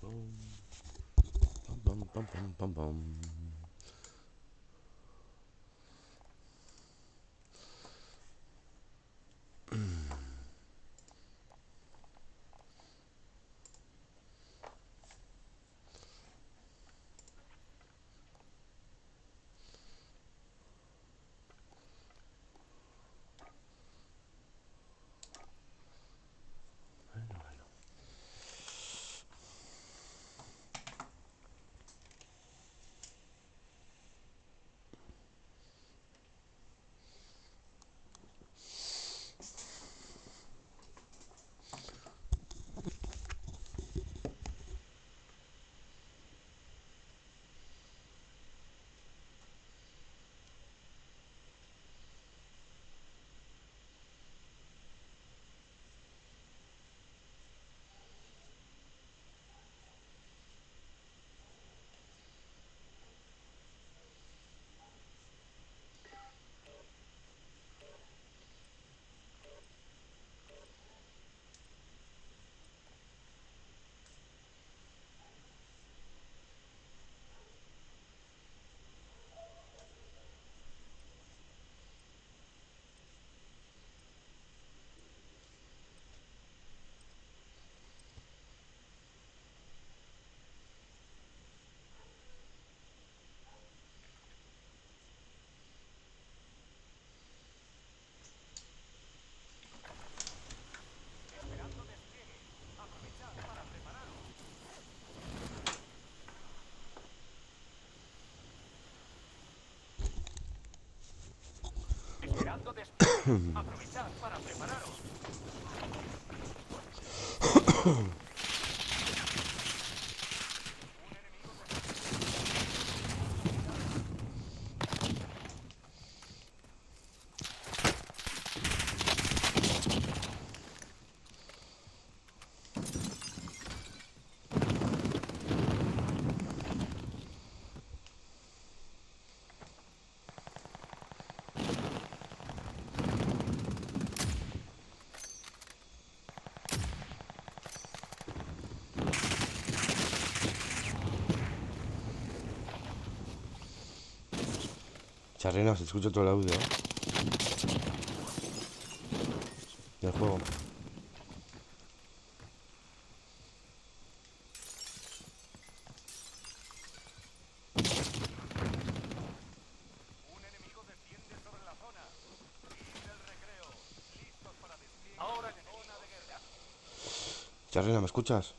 Pam, pam, pam, pam, pam. Esperando despliegue. Aprovechad para prepararos. Charrena, se escucha todo el audio del juego. Un enemigo desciende sobre la zona. Fin del recreo. Listos para despliegue. Ahora en zona de guerra. Charrena, ¿me escuchas?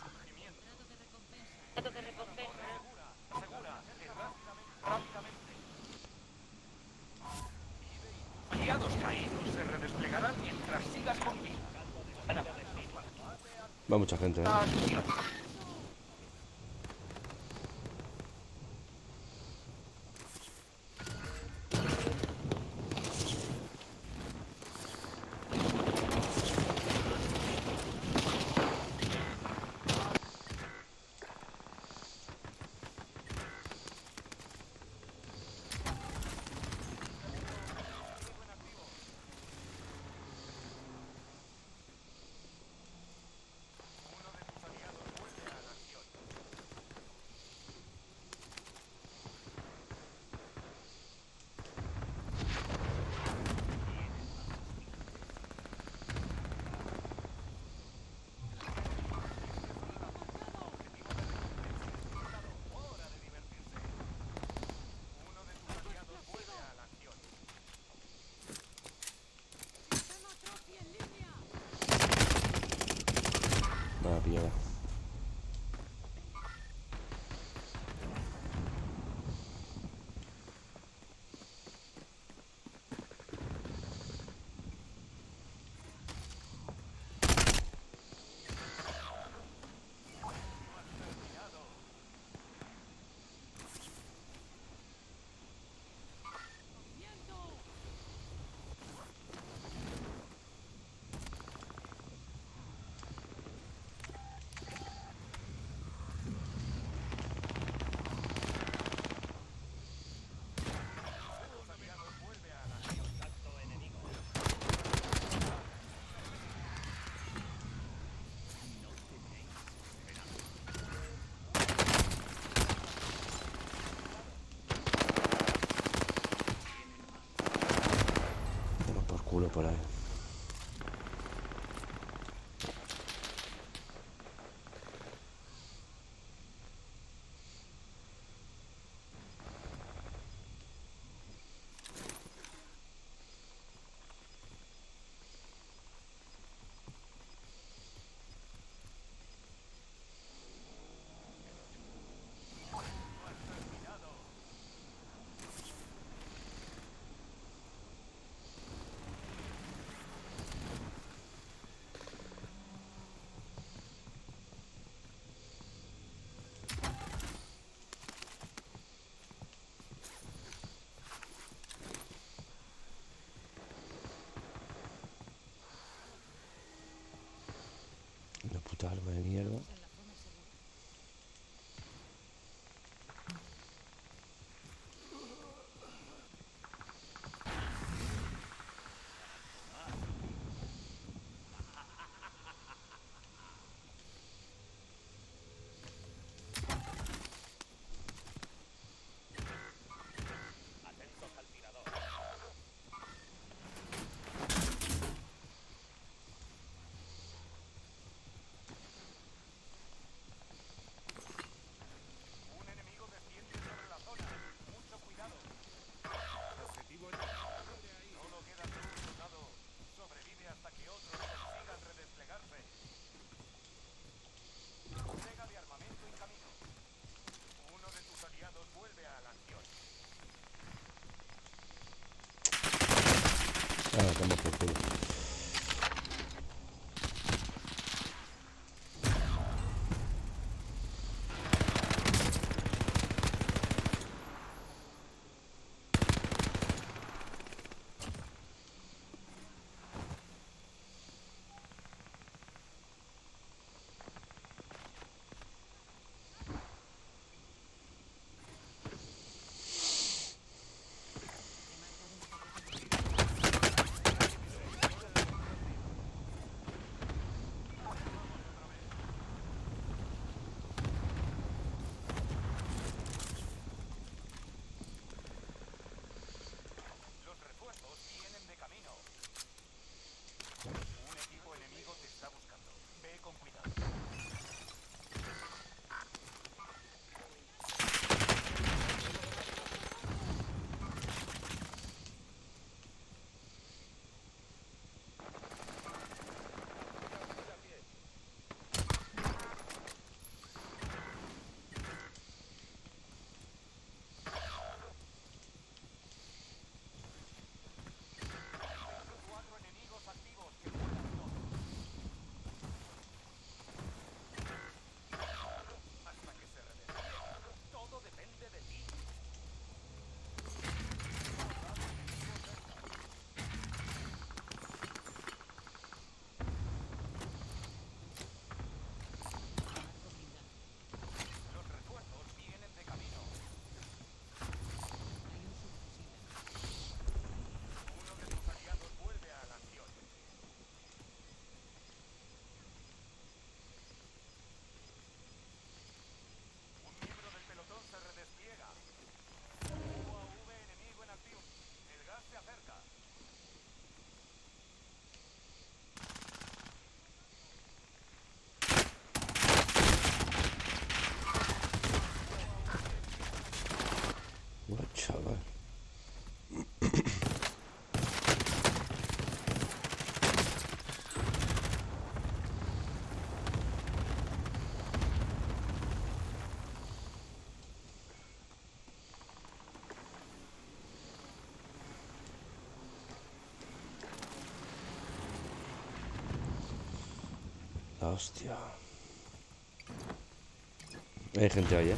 Resurgimiento. Zona segura. Segura. Rápidamente. Aliados caídos se redesplegarán mientras sigas con vida. Va mucha gente, Acción. Uno de tus aliados muerto. culo por ahí. Una puta arma de mierda. En la zona segura. Atentos al tirador. Un enemigo desciende sobre la zona. Mucho cuidado. Objetivo en ahí. Solo queda tú, soldado. Sobrevive hasta que otros consigan redesplegarse. Entrega de armamento en camino. Uno de tus aliados vuelve a la acción. Ah, toma por culo. Los refuerzos vienen de camino. Un equipo enemigo te está buscando. Ve con cuidado. Cuatro enemigos activos que vuelan todos. Hasta que se redespliegue. Todo depende de ti. Marco blindado. Los refuerzos vienen de camino. Hay un subfusil aquí. Uno de tus aliados vuelve a la acción. Un miembro del pelotón se redespliega. UAV enemigo en acción. El gas se acerca. Buah, chaval. La hostia. Hay gente ahí,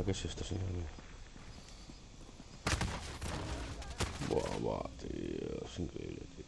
¿qué es esto, señor mío? Buah, buah, tío, es increíble, tío.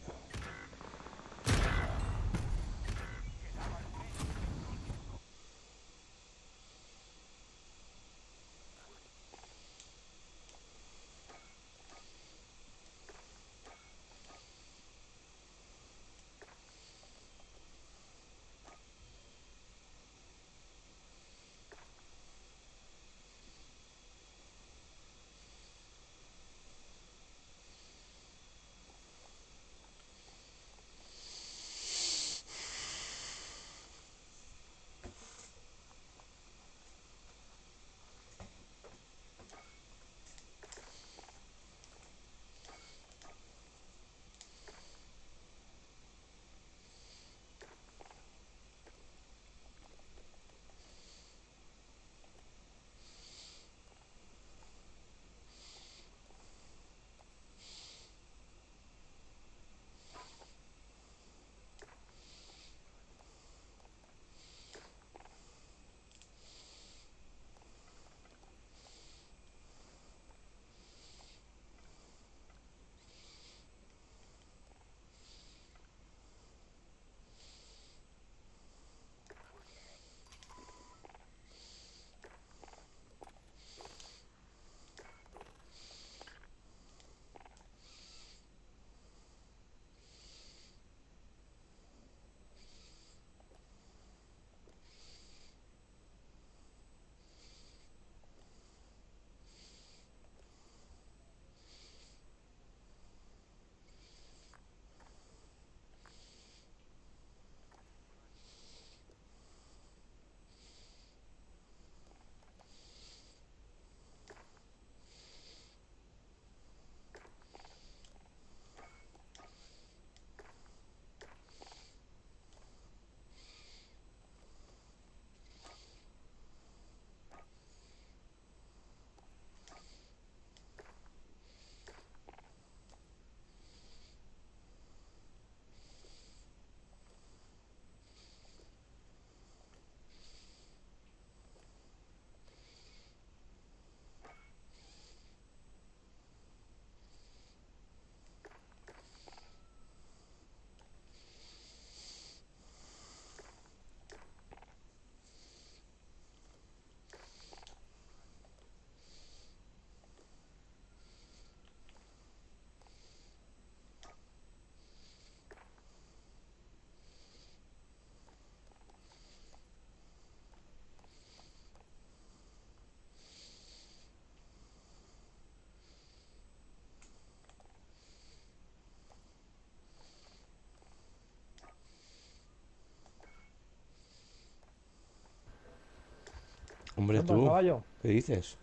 Hombre, ¿Qué pasa, tú, caballo? ¿qué dices?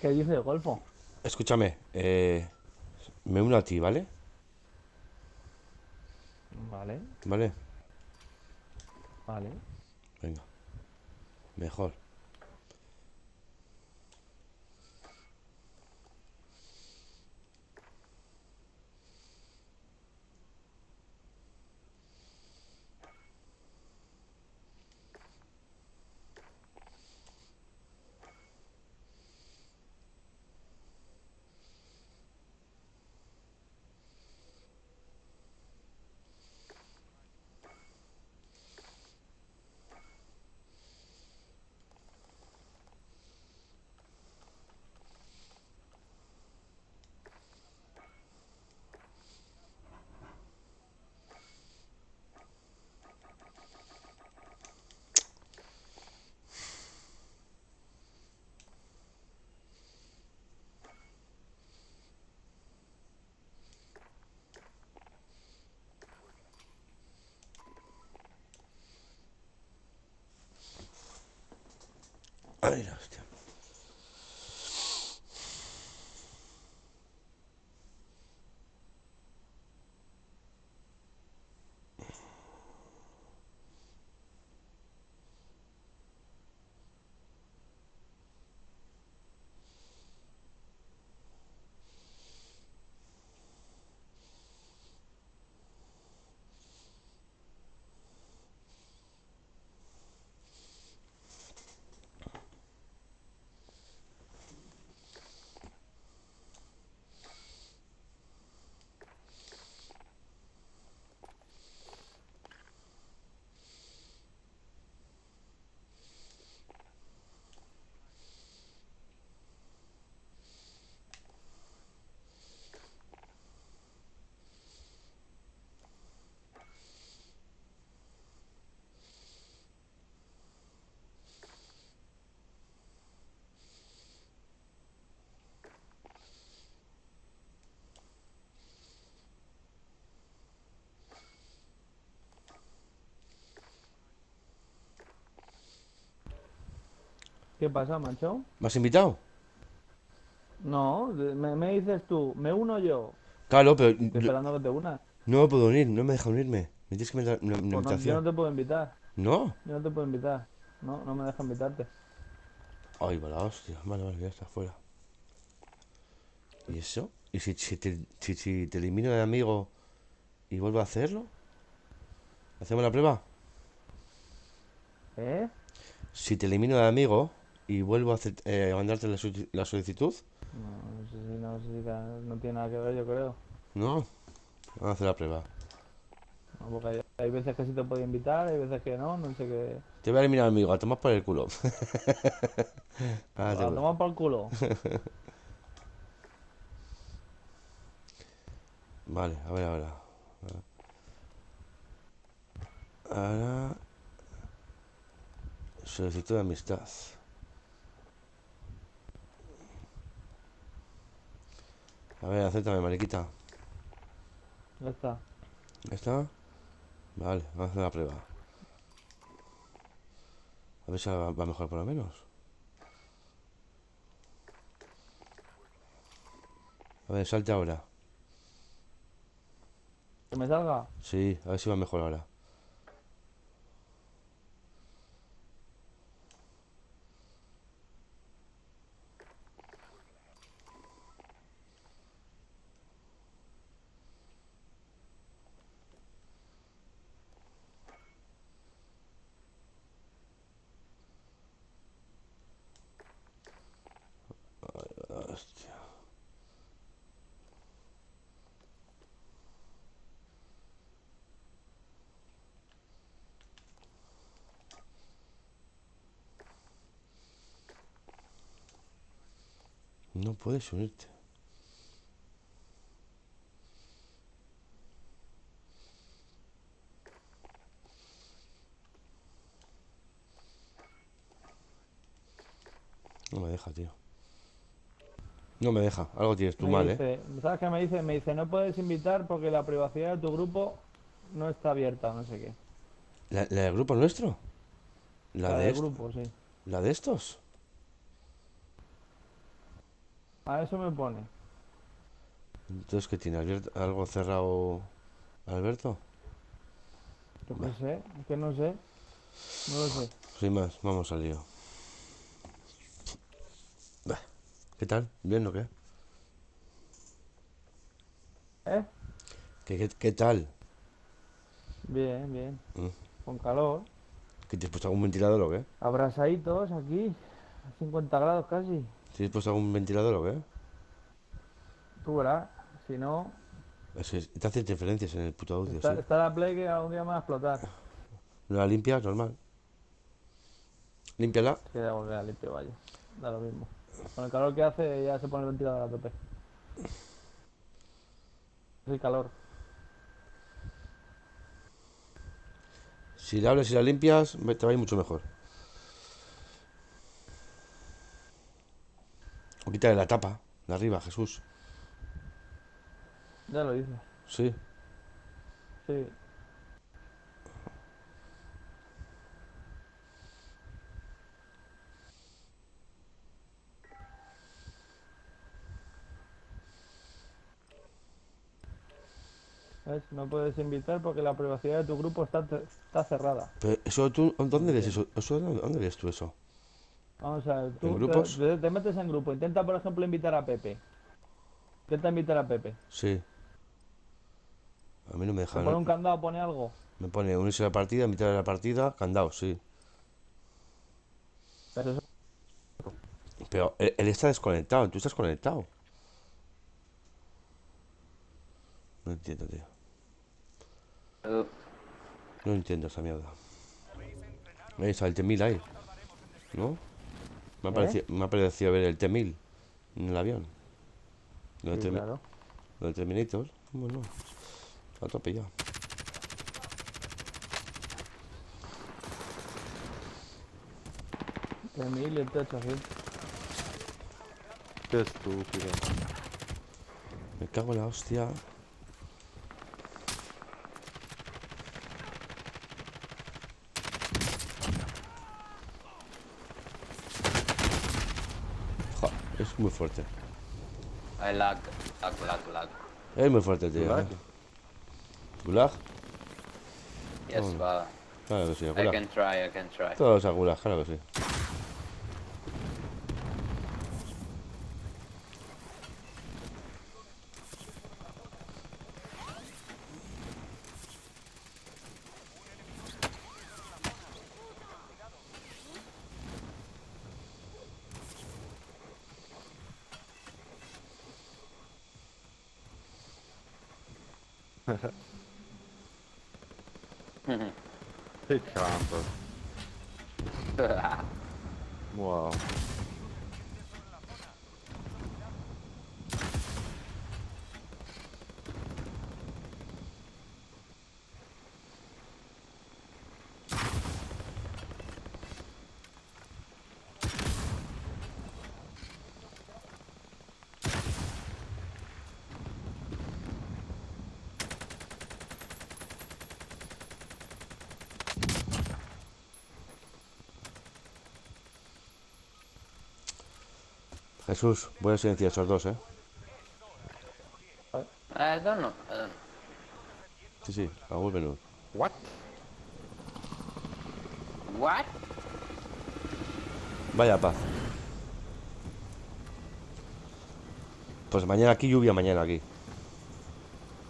¿Qué dice el Golfo? Escúchame, me uno a ti, ¿vale? Vale, ¿Vale? vale. Venga, mejor. Ay, la hostia. ¿Qué pasa, macho? ¿Me has invitado? No, me dices tú, me uno yo. Claro, pero Estoy esperando que te unas. no me puedo unir, no me deja unirme. Me tienes que mandar una Pues no, yo invitación. no te puedo invitar. No. Yo no te puedo invitar. No, no me deja invitarte. Ay, va la hostia. Vale, vale, ya está fuera. ¿Y eso? ¿Y si te elimino de amigo y vuelvo a hacerlo? ¿Hacemos la prueba? ¿Eh? Si te elimino de amigo y vuelvo a mandarte la solicitud, No, no sé si no tiene nada que ver, yo creo. no. Vamos a hacer la prueba. No, porque hay veces que sí te puedo invitar, hay veces que no, no sé qué. Te voy a eliminar amigo, a tomar por el culo. Ahora te A voy. tomar por culo. Vale, a ver ahora. Ahora. Solicitud de amistad. A ver, acéptame, mariquita. Ya está. ¿Está? Vale, vamos a hacer la prueba. A ver si va mejor por lo menos. A ver, salte ahora. ¿Que me salga? Sí, a ver si va mejor ahora. Hostia. No puedes unirte. No me deja, tío. No me deja. Algo tienes tú Me mal, ¿eh? dice, ¿sabes qué me dice? Me dice, no puedes invitar porque la privacidad de tu grupo no está abierta, no sé qué. ¿La del grupo nuestro? ¿La La de del esto? grupo, sí. ¿La de estos? A eso me pone. Entonces, ¿qué tiene? ¿Algo cerrado Alberto? Yo qué Va, sé, es que no sé, no lo sé. sin más, vamos al lío. Va, ¿qué tal? ¿Bien o qué? ¿Eh? ¿Qué tal? Bien, bien. Mm, Con calor. ¿Que te has puesto algún ventilador o qué? Abrazaditos aquí, a 50 grados casi. ¿Te has puesto algún ventilador o qué? Tú verás, si no, Es que te hace interferencias en el puto audio, está, sí. está la play que algún día me va a explotar. ¿No la limpias? Normal. Límpiala. Es que da volver a limpio, vaya. Da lo mismo. Con el calor que hace ya se pone el ventilador a tope. Es el calor. Si la abres y la limpias, te va a ir mucho mejor. O quítale la tapa de arriba, Jesús. Ya lo dices. Sí. Sí. ¿Ves? No puedes invitar porque la privacidad de tu grupo está cerrada. Pero eso tú, No ¿dónde lees entiendo. eso? ¿Dónde lees tú eso? Vamos a ver, ¿En tú grupos? te metes en grupo. Intenta, por ejemplo, invitar a Pepe. Intenta invitar a Pepe. Sí. A mí no me ¿Te deja. pone un candado, pone algo? Me pone unirse a la partida, mitad de la partida, candado, sí. Pero eso- Pero él está desconectado, tú estás conectado. No entiendo, tío. No entiendo esa mierda. Ahí está el T-1000 ahí, ¿no? ¿Eh? Me ha parecido ver el T-1000 en el avión. Lo de, Sí, claro. lo de Terminator. Bueno, a tope ya. Que 1000 y el T800. Qué estúpido. Me cago en la hostia. Muy fuerte. I lag. Lag. Es muy fuerte, tío. Gulag. ¿Gulag? Yes, Oh, but claro que sí, I gulag. can try. Todos a gulag, claro que sí. Qué camper. Wow. Jesús, voy a silenciar a esos dos, ¿eh? I don't know. Sí, sí, a Wolverine. What? What? Vaya paz. Pues mañana aquí, lluvia mañana aquí.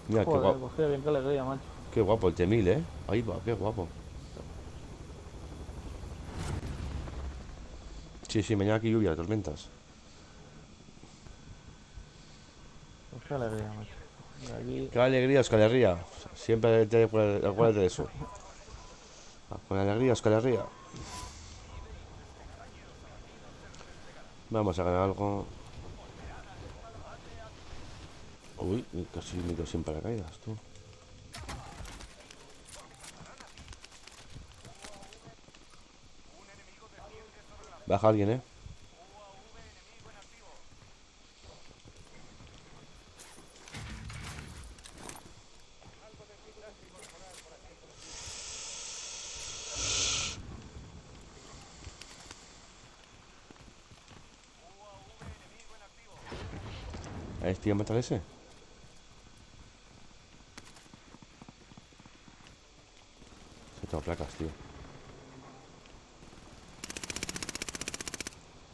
Mira, qué Joder, guapo. pues qué bien, qué alegría, macho. Qué guapo el T-1000, ¿eh? Ahí va, qué guapo. Sí, sí, mañana aquí lluvia, tormentas. Pues qué alegría, macho. Y aquí, Qué alegría, es que alegría. Siempre acuérdate de eso. Con alegría, es que alegría. Vamos a ganar algo. Uy, casi me quedo sin paracaídas, tú. Baja alguien, ¿eh? ¿A este a matar ese? Se tengo placas, tío.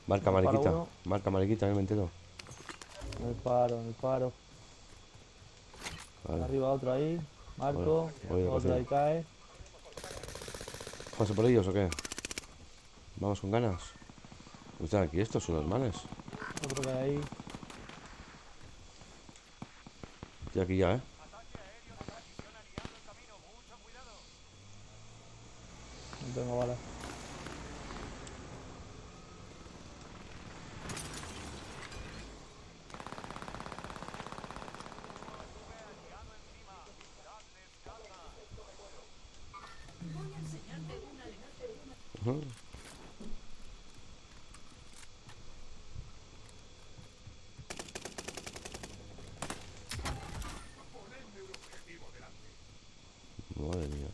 Marca Me paro mariquita. uno. Marca mariquita, que me entero. en el paro. Vale. Arriba otro ahí. Marco. Voy de Otro ahí cocina. cae. ¿Paso por ellos o qué? Vamos con ganas. Están aquí estos, son normales. Otro cae ahí. Estoy aquí ya, ¿eh? No tengo balas. Ujú. Madre mía,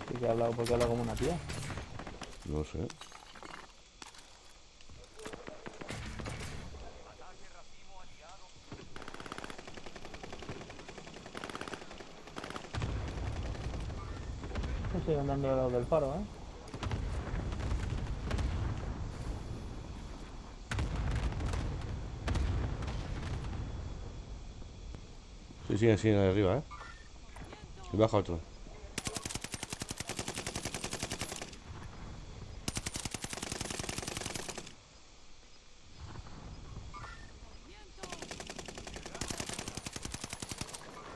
Sí que he hablado porque he hablado como una tía. no sé. No sigue andando de los del faro, ¿eh? Sí, siguen, siguen ahí arriba, ¿eh? Y baja otro.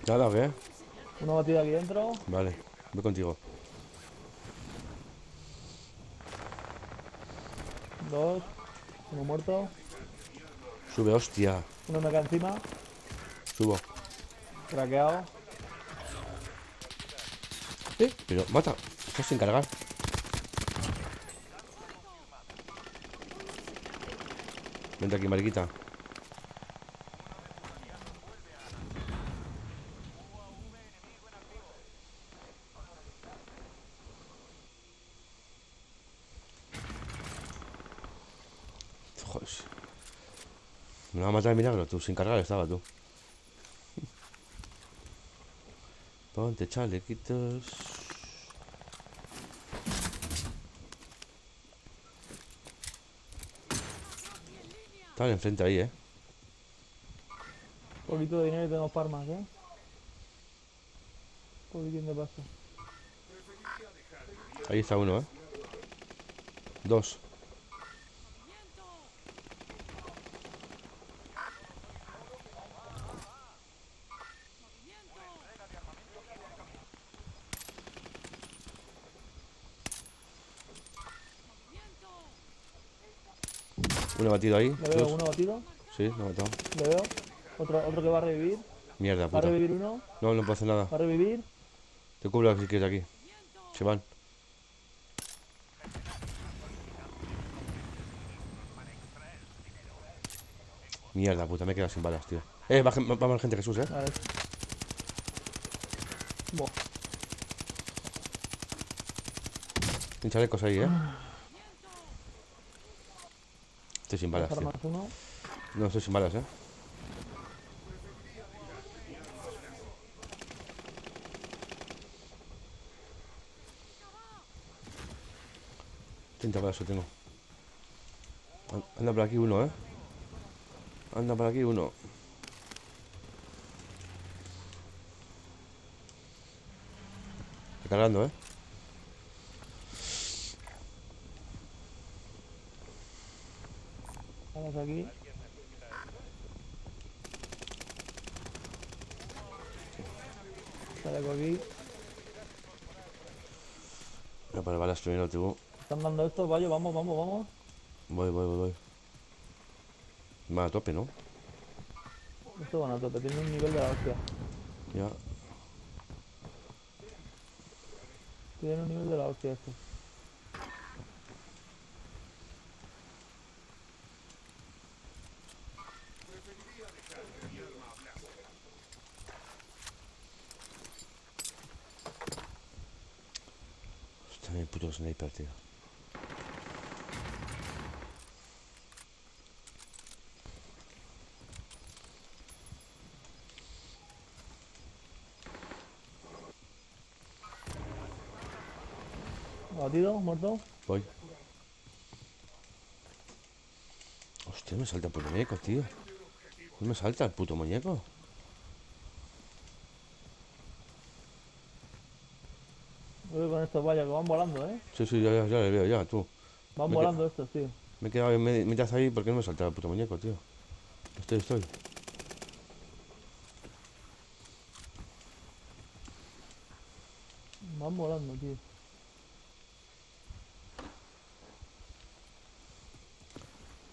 ¿Nada o qué? Una batida aquí dentro. Vale, voy contigo. Dos. Uno muerto. Sube, hostia. Uno me cae encima. Subo. Craqueado. Pero mata. Estás sin cargar. Vente aquí, mariquita. Joder. Me va a matar el milagro, tú. Sin cargar estaba, tú. Ponte chalequitos. Están enfrente ahí, Poquito de dinero y tengo farmas, Poquitín de paso. Ahí está uno, Dos. Uno batido ahí. Le veo Sus. uno batido. Sí, lo he matado. Le veo. Otro que va a revivir. Mierda, Va a puta. revivir uno. No, no puedo hacer nada. Va a revivir. Te cubro si quieres aquí. Se van. Mierda, puta, me he quedado sin balas, tío. Va más gente, Jesús, Vale. Buah. Sin chalecos ahí, Estoy sin balas, tío. Farmas uno. No, estoy sin balas, 30 balas yo tengo. Anda por aquí uno, Anda por aquí uno. Está cargando, Vamos aquí. Sale por aquí. Voy a poner balas primero, tú. Están dando esto, vaya, vamos. Voy. Va a tope, ¿no? Esto van a tope, tiene un nivel de la hostia. Ya. Tiene un nivel de la hostia esto. Está bien puto sniper, tío. Batido, muerto. Voy. Hostia, me salta el puto muñeco, tío. ¿No me salta el puto muñeco? Voy con estos vaya que van volando, Sí, ya le veo, ya, tú. Van Me volando estos, tío. Me he quedado en mitad ahí porque no me salta el puto muñeco, tío. Estoy. Van volando, tío.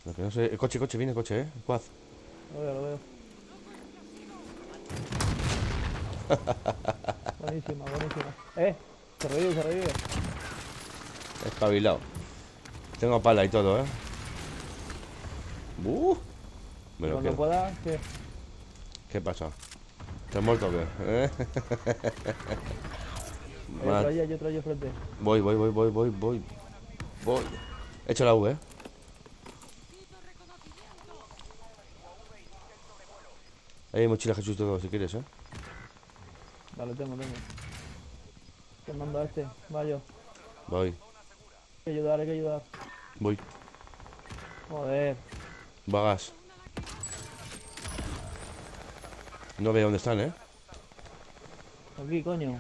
Lo que no sé. El coche, viene el coche, El quad. Lo veo. Buenísima. Se revive. Espabilado. Tengo pala y todo, Me lo Cuando quedo. pueda, ¿qué? ¿Qué pasa? ¿Te has muerto o qué? Hay otro allí frente. Voy. He hecho la U, Hay mochila Jesús todo si quieres, Vale, tengo. Estoy mandando a este. Vaya. Voy. Hay que ayudar. Voy. Joder. Vagas. No veo dónde están, Aquí, coño.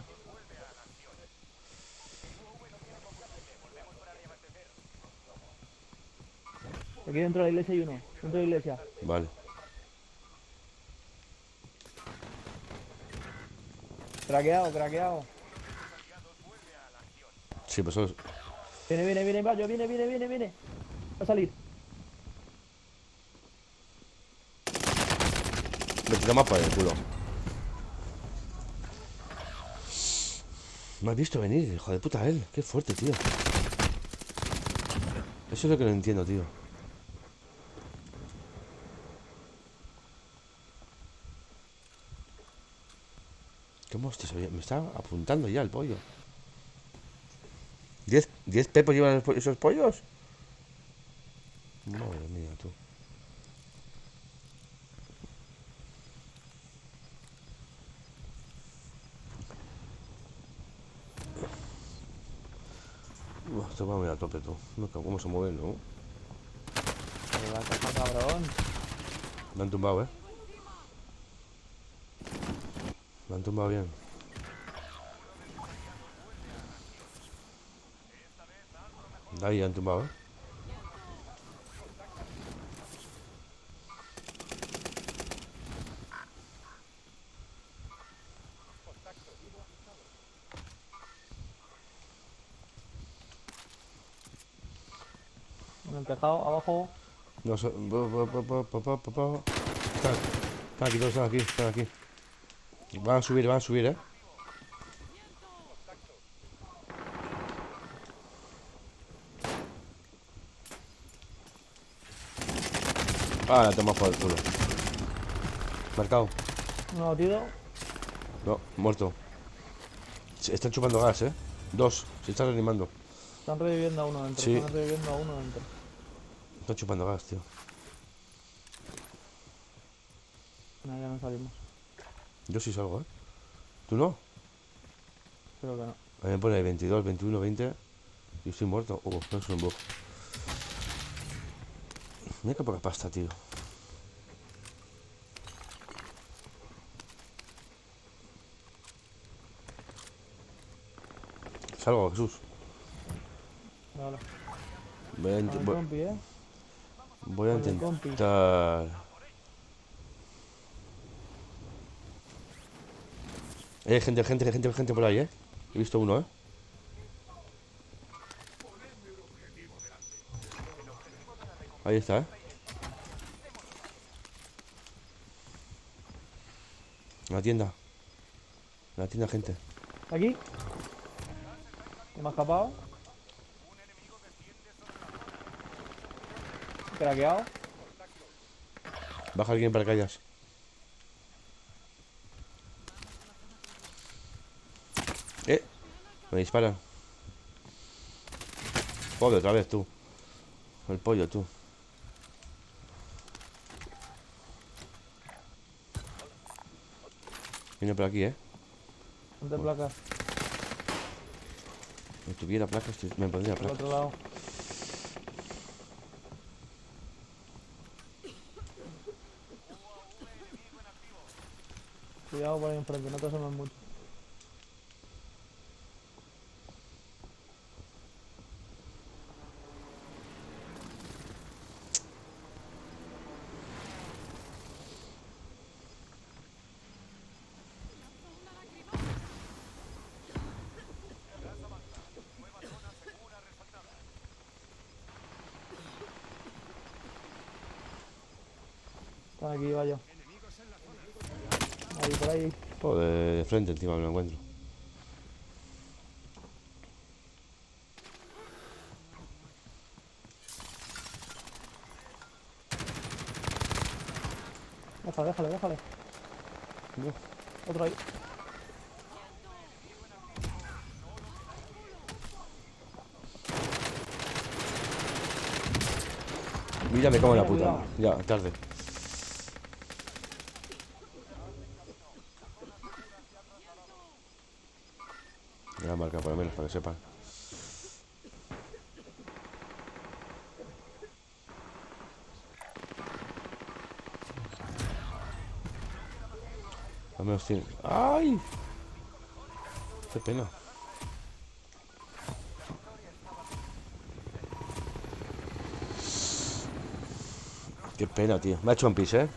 Aquí dentro de la iglesia hay uno. Dentro de la iglesia. Vale. Craqueado. Sí, pues solo... Viene, vaya, viene. Va a salir. Me tira más para el culo. Me has visto venir, hijo de puta él. Qué fuerte, tío. Eso es lo que no entiendo, tío. ¿Cómo hostia? Me está apuntando ya el pollo. ¿10 pepos llevan esos pollos? Madre mía, tú. Buah, esto va muy a tope, tú. No, ¿cómo se mueve, no? Pero la caja, cabrón. Me han tumbado, Me han tumbado bien. Ahí han tumbado, En el tejado, abajo. No sé. Están aquí, todos están aquí. Van a subir, Ah, la toma por el culo. Marcado. Uno batido. No, muerto. Están chupando gas, Dos. Se están reanimando. Están reviviendo a uno dentro. Sí. Están reviviendo a uno dentro. Están chupando gas, tío. No, ya no salimos. Yo sí salgo, ¿Tú no? Creo que no. A mí me pone ahí 22, 21, 20. Y estoy muerto. No es un bug. Mira qué poca pasta, tío. Salgo, Jesús. Vale. Voy a, Con int- el voy, compi, voy a con el compi. intentar... Gente por ahí, He visto uno, Ahí está, En la tienda. En la tienda, gente. Aquí. Me ha escapado. Craqueado. Baja alguien para callas. Me disparan. Joder, otra vez tú. El pollo, tú. Viene por aquí, Ponte placas. Si tuviera placas, me pondría Por el placas. otro lado. Cuidado por ahí enfrente, no te asomes mucho. Están aquí, vaya. Ahí, por ahí. Joder, de frente encima me lo encuentro. Déjale. Otro ahí. Mira, me cago en la Mira, puta. Ya, tarde. Voy a marcar por lo menos para que sepan. Al menos tiene. ¡Ay! Qué pena. Qué pena, tío. Me ha hecho un pis, Venga.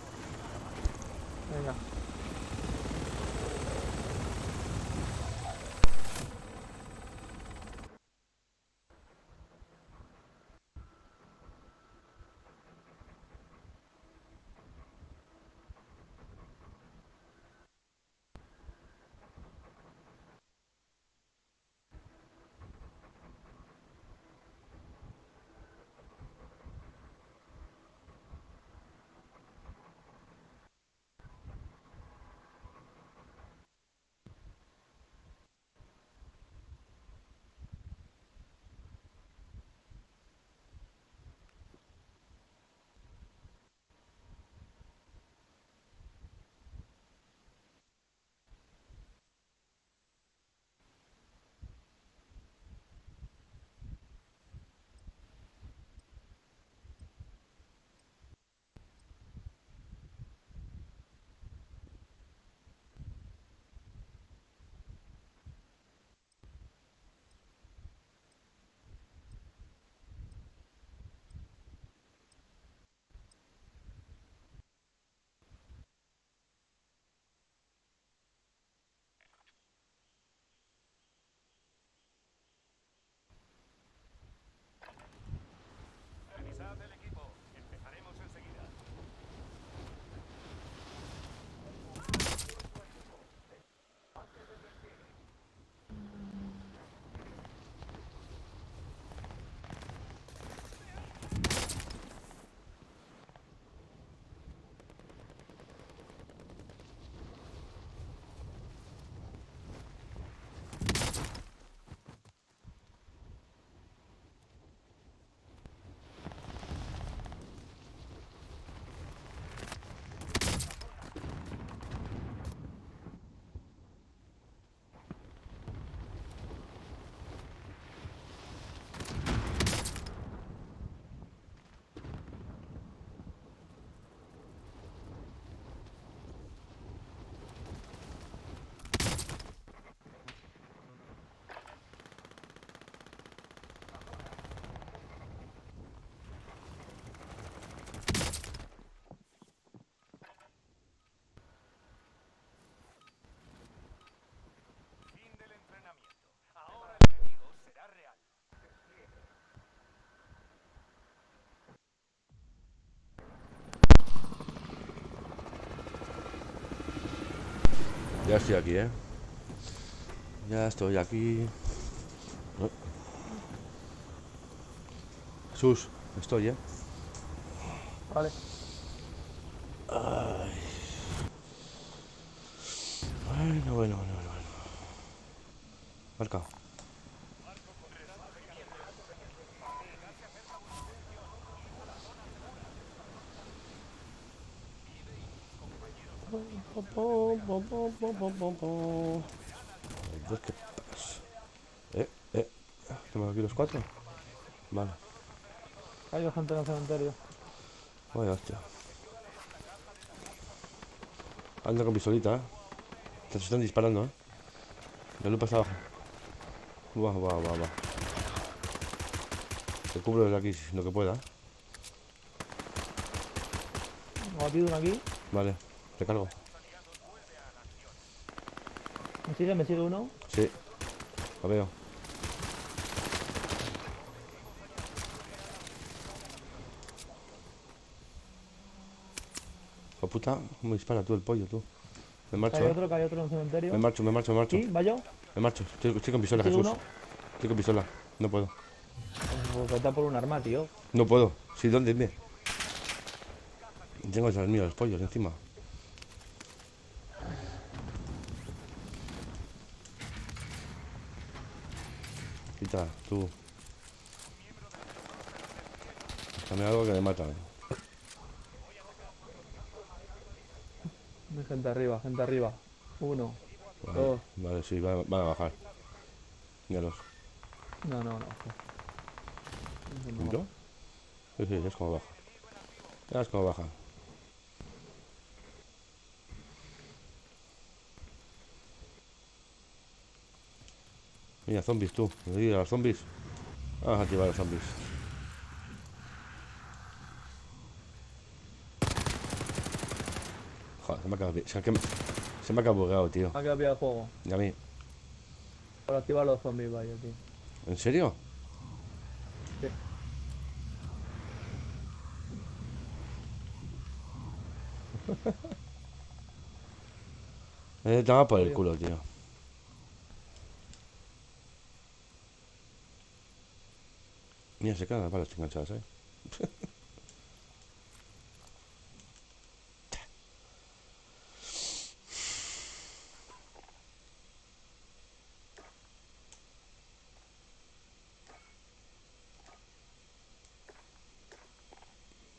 Ya estoy aquí, ¿eh? Ya estoy aquí. Oh. Jesús, estoy, ¿eh? Vale. Bueno. Marca. Dios, ¿qué pasa? ¿Tenemos aquí los 4? Vale. Hay gente en el cementerio. Vaya hostia. Anda con pistolita, ¿eh? Se están disparando, ¿eh? La lupa está abajo. Va. Te cubro desde aquí lo que pueda. Me ha batido uno aquí. Vale, recargo. Me sigue uno. Sí, lo veo. Oh puta, me dispara tú el pollo, tú. Me marcho, Que hay otro en el cementerio. Me marcho. ¿Sí? ¿Va yo? Me marcho. Estoy con pistola, ¿Me sigue Jesús. uno? Estoy con pistola. No puedo. Pues vete a por un arma, tío. No puedo. Sí, ¿dónde? Dime. Tengo esas mías, los pollos encima. Quita, tú. Dame algo que me matan. Hay gente arriba. Uno, Vale, dos. vale, sí, van a bajar. Míralos. No. ¿Entró? Sí, ya es como baja. Ya es como baja. Mira, zombies tú. Me digas a los zombies. Vamos a activar a los zombies. Joder, se me ha bugueado, tío. Ha quedado pillado el juego. Y a mí. Para activar los zombies, vaya, tío. ¿En serio? Sí. Te va por el culo, tío. Mira, se quedan las balas enganchadas, ¿eh?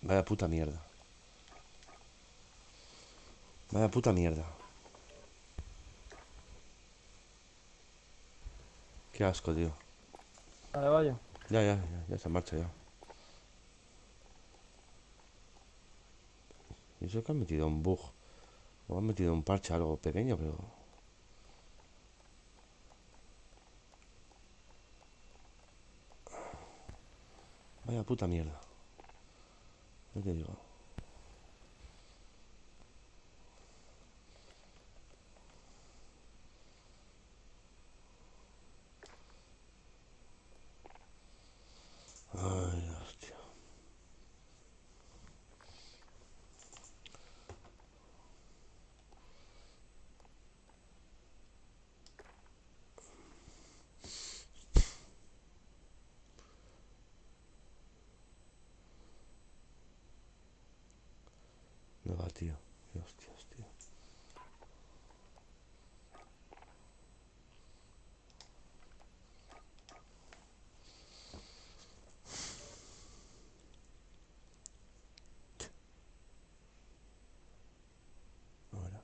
Vaya puta mierda. Vaya puta mierda. Qué asco, tío. Vale, vaya. Ya está en marcha ya. Y eso que han metido un bug. O han metido un parche algo pequeño, pero... Vaya puta mierda. ¿Qué te digo? Ay, hostia. No va, tío. Qué hostias, tío. Ahora.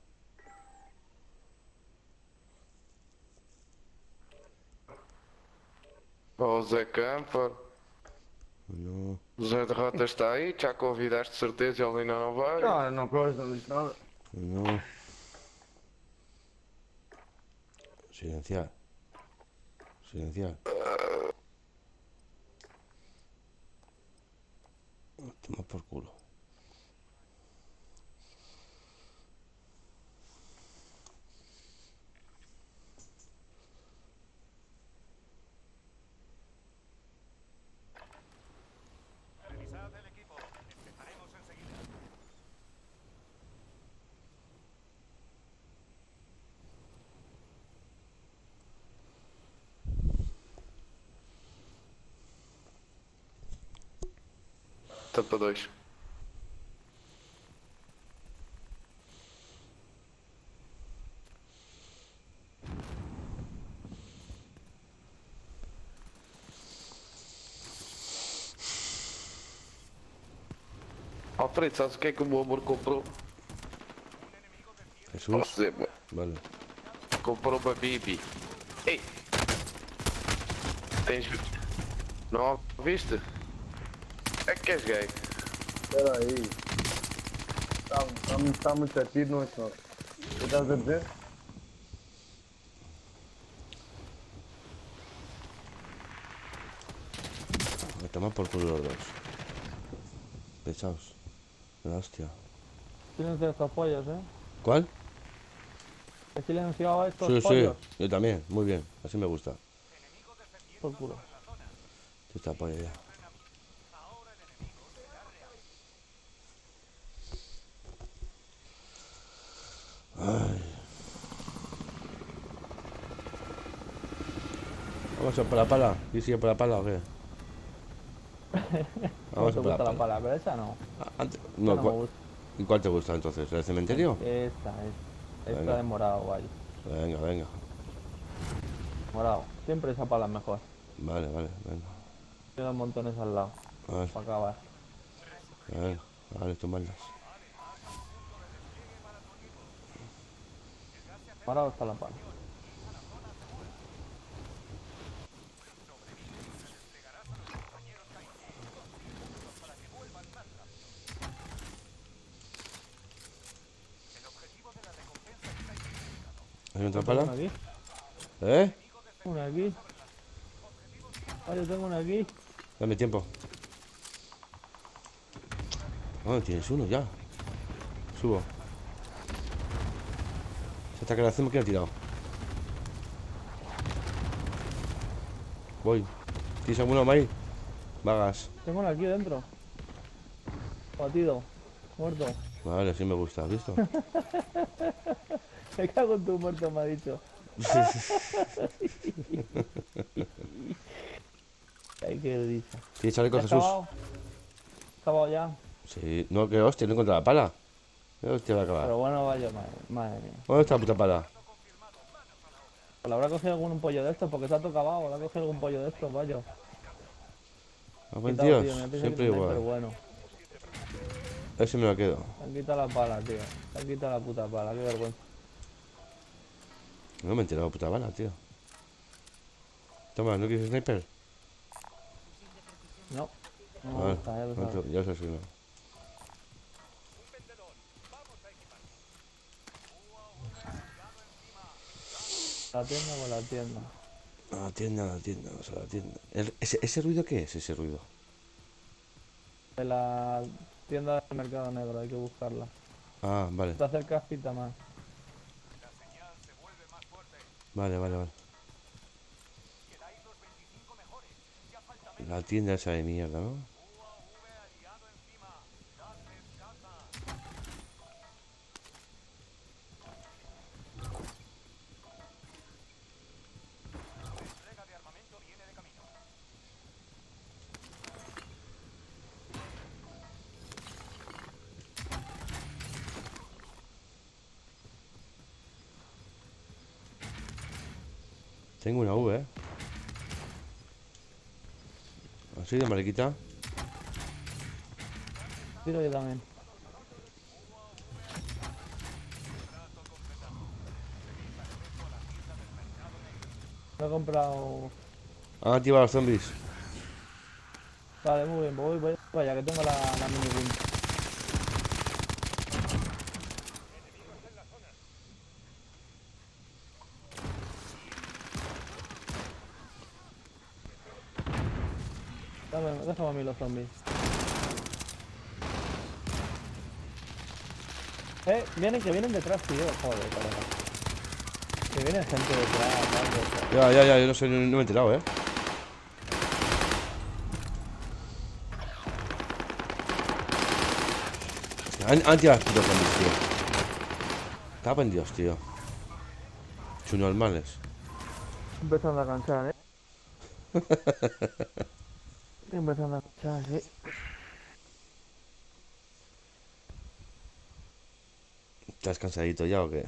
Ó Zé Camper, No. o Zé Derrota está aí, já convidaste de certeza, ele ainda não vai. Ah, não gosto, não disse nada. No. Silenciar. Toma por culo. Revisad el equipo. Empezaremos enseguida. Tampa 2. Alfredo, sabes o que é que o meu amor comprou? Jesús. Posso dizer, mano? Vale. Comprou uma Bibi. Ei! Tens. Não viste? É que és gay. Espera aí. Está muito ativo, não é só. O que estás a dizer? Me toman por culo los dos. Pesados. La hostia. Silencio estos pollos, ¿Cuál? He silenciado a estos Sí, sí. pollos. Yo también. Muy bien. Así me gusta. Por culo. Esta polla ya. Ay. Vamos a por la pala. ¿Y sigue por la pala o qué? ¿Cómo Vamos te a por la gusta la pala. pala? Pero esa no. No, Esa no me gusta. ¿y cuál te gusta entonces? ¿El cementerio? Esta. Venga. Esta de morado, vaya. Venga, venga. Morado. Siempre esa pala es mejor. Vale, vale, venga. Quedan montones al lado. Vale, Para acabar. venga. Vale, tomarlas. Morado está la pala. ¿Hay otra Tengo pala? una aquí. ¿Eh? Una aquí. Ah, yo tengo una aquí. Dame tiempo. Ah, tienes uno ya. Subo. Se está quedando que ha tirado. Voy. ¿Tienes alguno ahí? Vagas. Tengo una aquí dentro. Batido. Muerto. Vale, así me gusta, ¿has visto? Me cago en tu muerto, me ha dicho. Ay, qué risa. ¿Tienes chaleco, ¿Ya Jesús? acabado? ¿Acabado ya? Sí. No, que hostia, no encontrado la pala. ¿Qué hostia va a acabar? Pero bueno, vaya, madre mía. ¿Dónde está la puta pala? Pues le habrá cogido algún pollo de estos, porque se ha tocado, le habrá cogido algún pollo de estos, vaya. Ah, buen Quitado, Dios. tío, me piensa que Siempre tenéis, pero igual. bueno. Ese me lo quedo. Se han quitado la pala, tío. Se han quitado la puta pala, qué vergüenza. No me he enterado, puta bala, tío. Toma, ¿no quieres sniper? No. No me Vale, gusta, ya lo sabes. ya sé si no. La tienda con la tienda. A la tienda, vamos a la tienda. ¿Ese ruido qué es, ese ruido? De la tienda del mercado negro, hay que buscarla. Ah, vale. Te acercas, pita más. Vale, vale, vale. La tienda esa de mierda, ¿no? Tengo una V, ¿eh? Así de mariquita. Tiro yo también. Me he comprado... Han activado los zombies. Vale, muy bien, voy, vaya, que tengo la mini win. Déjame a mí los zombies. Que vienen detrás, tío. Joder, colega. Que viene gente detrás, vale. Ya, yo no sé, no me he enterado, ¿eh? Han tirado los putos zombies, tío. Cago en Dios, tío. Chunormales. Empezando a cansar, Empezando a cansar, sí. ¿Estás cansadito ya o qué?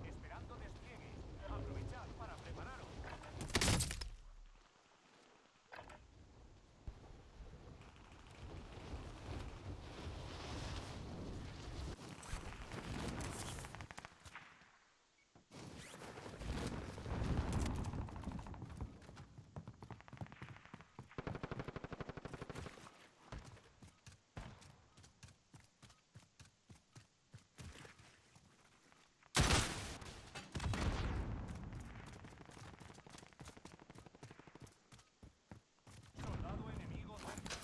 Esperando despliegue. Aprovechad para prepararos. Soldado enemigo cerca.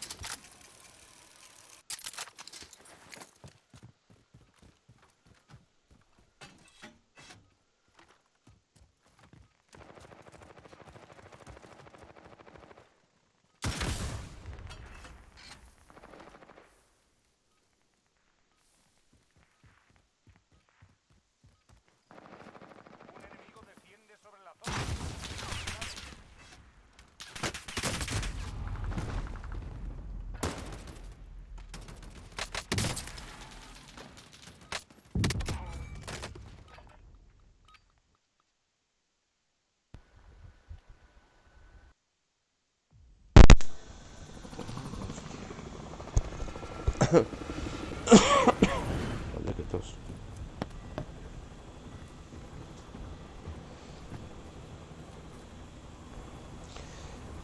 Un enemigo desciende sobre la zona. Vaya que tos.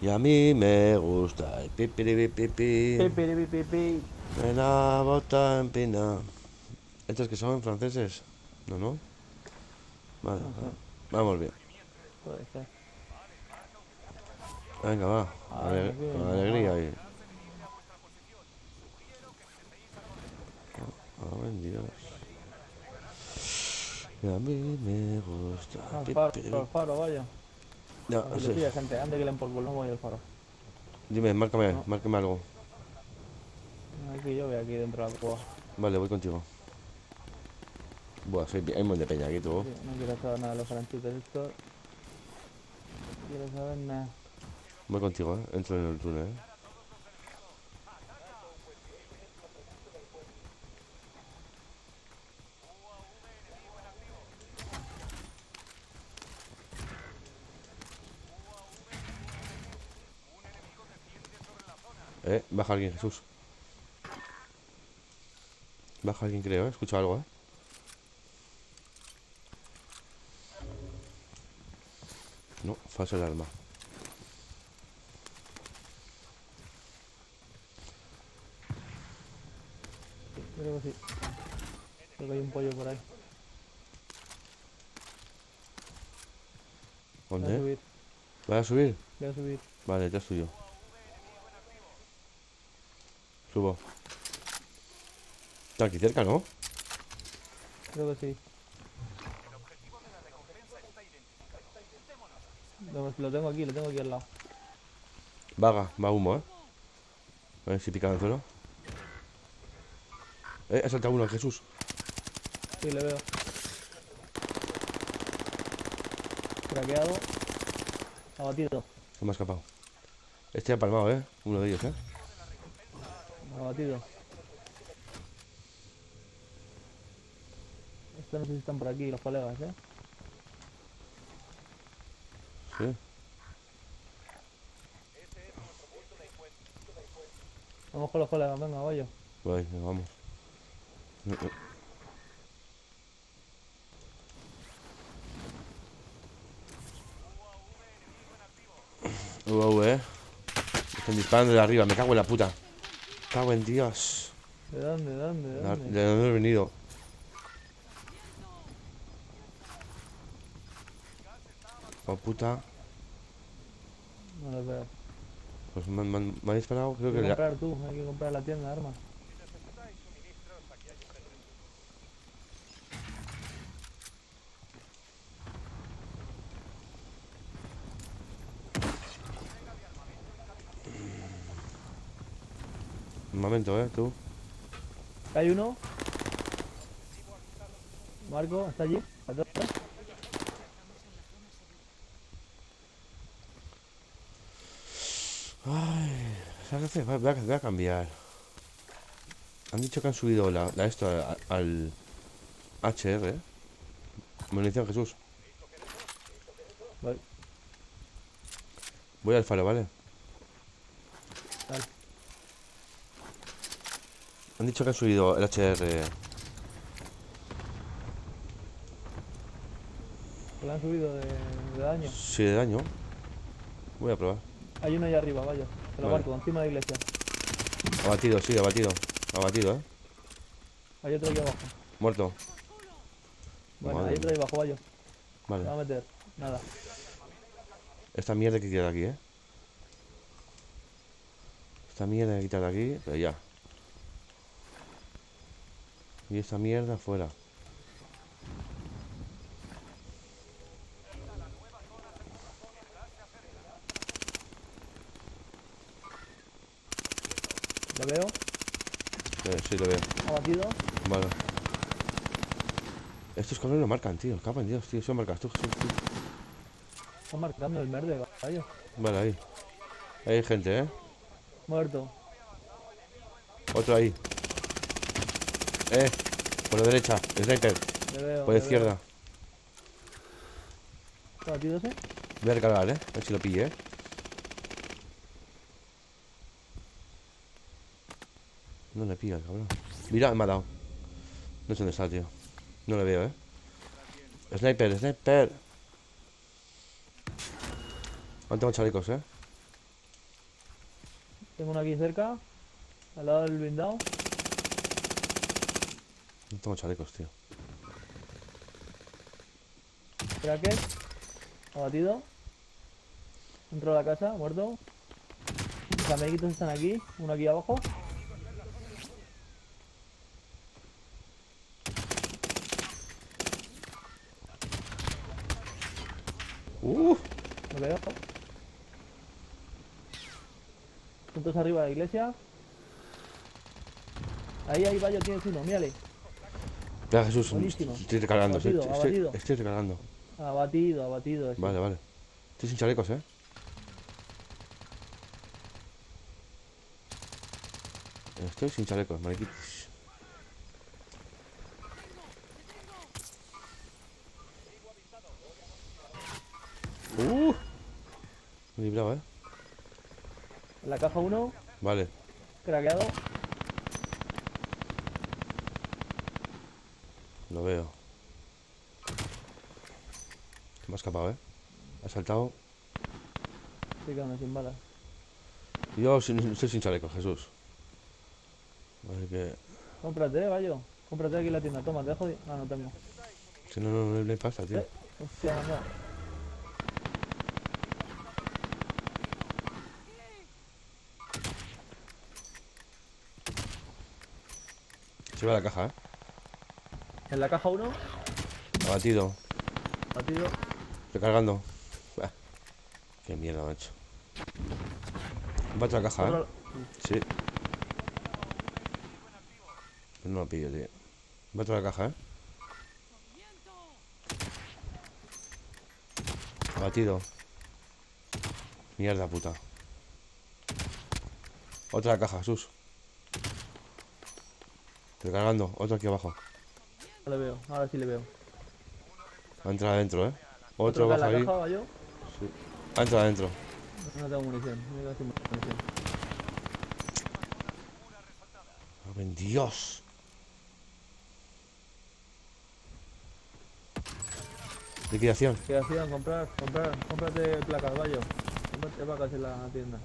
Y a mí me gusta el pipiripipipi. Pipiripipipi. En la bota empina. ¿Estos que son franceses? No, no. Vale, No sé, vamos bien. puede ser. Venga, va. Vale, aquí, Con alegría ahí. Ay, Dios. Y a mí me gusta Al el faro, pipiripipi. al faro, vaya. Ya, A ver, sí. le pilla gente, ande que le por culo, no voy al faro. Dime, márcame, No. márcame algo. Aquí yo voy aquí dentro de la cueva. Vale, voy contigo. Buah, hay un montón de peña aquí, tú. No quiero saber nada de los franceses estos. No quiero saber nada. Voy contigo, entro en el túnel, baja alguien, Jesús. Baja alguien, creo, escucho algo, No, falso el arma. Creo que sí. Creo que hay un pollo por ahí. Voy a ¿Dónde? subir, ¿Vas a subir? voy a subir. Vale, ya suyo. Subo. Está aquí cerca, ¿no? Creo que sí. Lo tengo aquí al lado. Vaga, va humo, A ver si pica en el suelo. Ha saltado uno, Jesús. Sí, le veo. Craqueado. Abatido. Se me ha escapado. Este ha palmado, Uno de ellos, Abatido. Estos no sé si están por aquí los colegas, Sí. Vamos con los colegas, venga, vaya. Vale, vamos. Están disparando de arriba, me cago en la puta. Cago en Dios. ¿De dónde, dónde, ¿De dónde? dónde he venido? Oh puta. No lo veo. Pues me ha disparado, creo Hay que que la... comprar tú, hay que comprar la tienda de armas. Un momento, tú. Hay uno. Marco, ¿está allí? ¿Atrás? Ay, ¿sabes qué hacer? Voy a cambiar. Han dicho que han subido esto al HR. Munición, Jesús. Vale, Voy al faro, ¿vale? dale. Han dicho que han subido el HR. Que le han subido de daño. Sí, de daño. Voy a probar. Hay uno allá arriba, vaya. Te lo Vale. marco, encima de la iglesia. Abatido, sí, abatido. Abatido, Hay otro aquí abajo. Muerto. Bueno, Madre hay otro ahí abajo, vaya. Vale. Se va a meter. Nada. Esta mierda hay que quitar de aquí, Esta mierda hay que quitar de aquí, pero ya. Y esta mierda fuera. Lo veo. Sí, lo veo. Abatido. Vale. Estos colores lo marcan, tío. Cago en Dios, tío. Eso marcas tú, Jesús, tío. Está marcando el verde, vaya. Vale, ahí. Ahí hay gente, Muerto. Otro ahí. Por la derecha. Sniper. Le veo. Por la le izquierda. veo. ¿Está abatido ese? Voy a recargar, A ver si lo pille, No le pilla, cabrón. Mira, me ha dado. No sé dónde está, tío. No le veo, Sniper, sniper. No tengo chalecos, Tengo uno aquí cerca. Al lado del blindado. No tengo chalecos, tío. Cracker. Abatido. Dentro de la casa, muerto. Los amiguitos están aquí. Uno aquí abajo. Lo veo. Puntos arriba de la iglesia. Ahí, vaya, tienes uno, mírale. Ya, Jesús, Buenísimo. estoy recargando. Abatido, abatido. Estoy recargando. Abatido. Ese. Vale, vale. Estoy sin chalecos, Estoy sin chalecos, mariquitos. Me he librado, En la caja 1, Vale. craqueado. Lo veo. Me ha escapado, Ha saltado. Estoy quedando sin balas. Yo estoy sin chalecos, Jesús. Así que... Cómprate, vaya. Cómprate aquí en la tienda. Toma, te dejo. Ah, no tengo. Si no hay pasta, tío. Hostia, no. Se va la caja, En la caja 1, Abatido. batido. Recargando. Qué mierda, macho. Va otra caja, Otro- Sí. No lo pillo, tío. Va otra caja, Abatido. Mierda, puta. Otra caja, Jesús. Recargando. Otro aquí abajo. No le veo, ahora sí le veo. Va a entrar adentro, Otro Otro que en baja la ahí. caja, vaya. Adentro, adentro. No tengo munición. Me quedo sin munición. ¡Oh, en Dios! Liquidación. ¿Qué hacían? Cómprate placas, vaya. Cómprate placas en la tienda.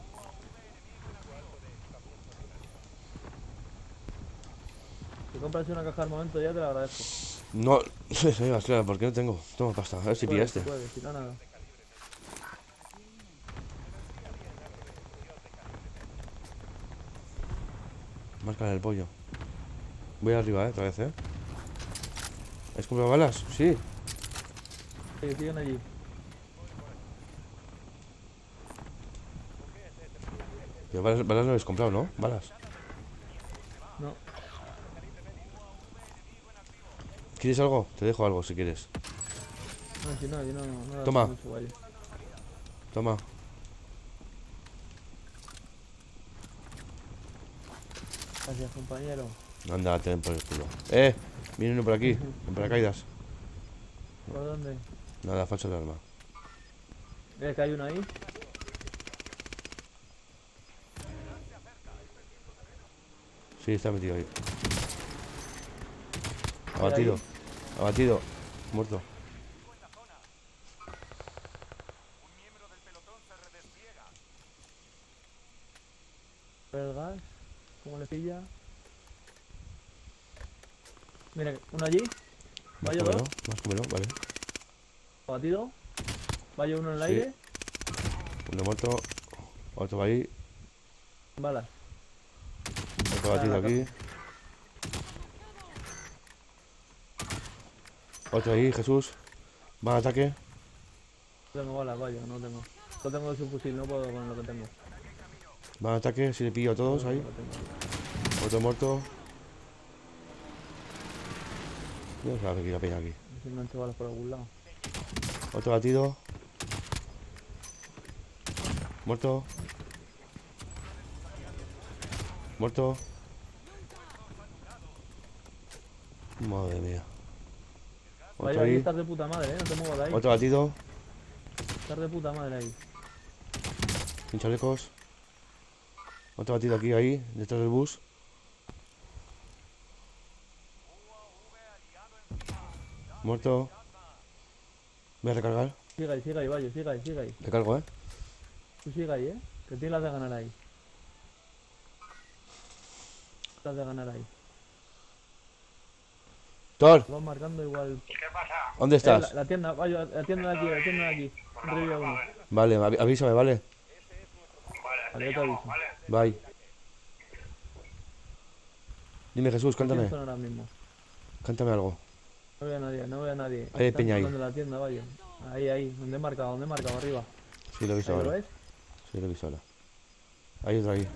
Si compras una caja al momento ya te la agradezco. No, eso iba, claro, porque no tengo. Toma pasta, a ver si pilla Puedes, este. puedes, si no nada. Márcale el pollo. Voy arriba, otra vez, ¿Has comprado balas? Sí. Sí, siguen allí. Pero balas no habéis comprado, ¿no? Balas. No, ¿Quieres algo? Te dejo algo si quieres. no, si no, yo no Toma. mucho, vaya. Toma. Gracias, compañero. Anda, ten por el culo. Viene uno por aquí. En paracaídas. ¿Por dónde? Nada, falso de arma. ¿Ves que hay uno ahí? Sí, está metido ahí. Abatido. Abatido. Muerto. Un miembro del pelotón se redespliega. ¿Ve el gas? ¿Cómo le pilla? Mira, uno allí. Vaya dos. Más cómelo, vale. Abatido. Vaya uno en el Sí. aire. Uno muerto. Otro ahí. Balas. Otro batido aquí. Otro ahí, Jesús. Va al ataque. No tengo balas, vaya, no tengo. No tengo de su fusil, no puedo con lo que tengo. Va al ataque. Si le pillo a todos ahí. Lo que tengo. Otro muerto. No sabe que la peña aquí. No sé si me han hecho balas por algún lado. Otro batido. Muerto. Muerto. Madre mía. Otro Vaya, ahí ahí. estás de puta madre, no te muevas de ahí. Otro batido. Estás de puta madre ahí. Sin chalecos. Otro batido aquí, ahí. Detrás del bus. Muerto. Voy a recargar. Sigue ahí, vaya, sigue ahí. Recargo, Tú sigue ahí, que tienes las de ganar ahí. Las de ganar ahí. Thor, Vas marcando igual. ¿dónde estás? La tienda, vaya, la tienda de aquí. Revive uno. Vale, avísame, vale. Vale, yo te aviso. Bye. Dime, Jesús, ¿Quién cántame. son ahora mismo? Cántame algo. No veo a nadie, no veo a nadie. Hay Están peña ahí. tocando la tienda, vaya. Ahí, donde he marcado, arriba. Sí, lo he visto ¿Ahí lo ahora. ves? Sí, lo he visto ahora. Hay otro ahí.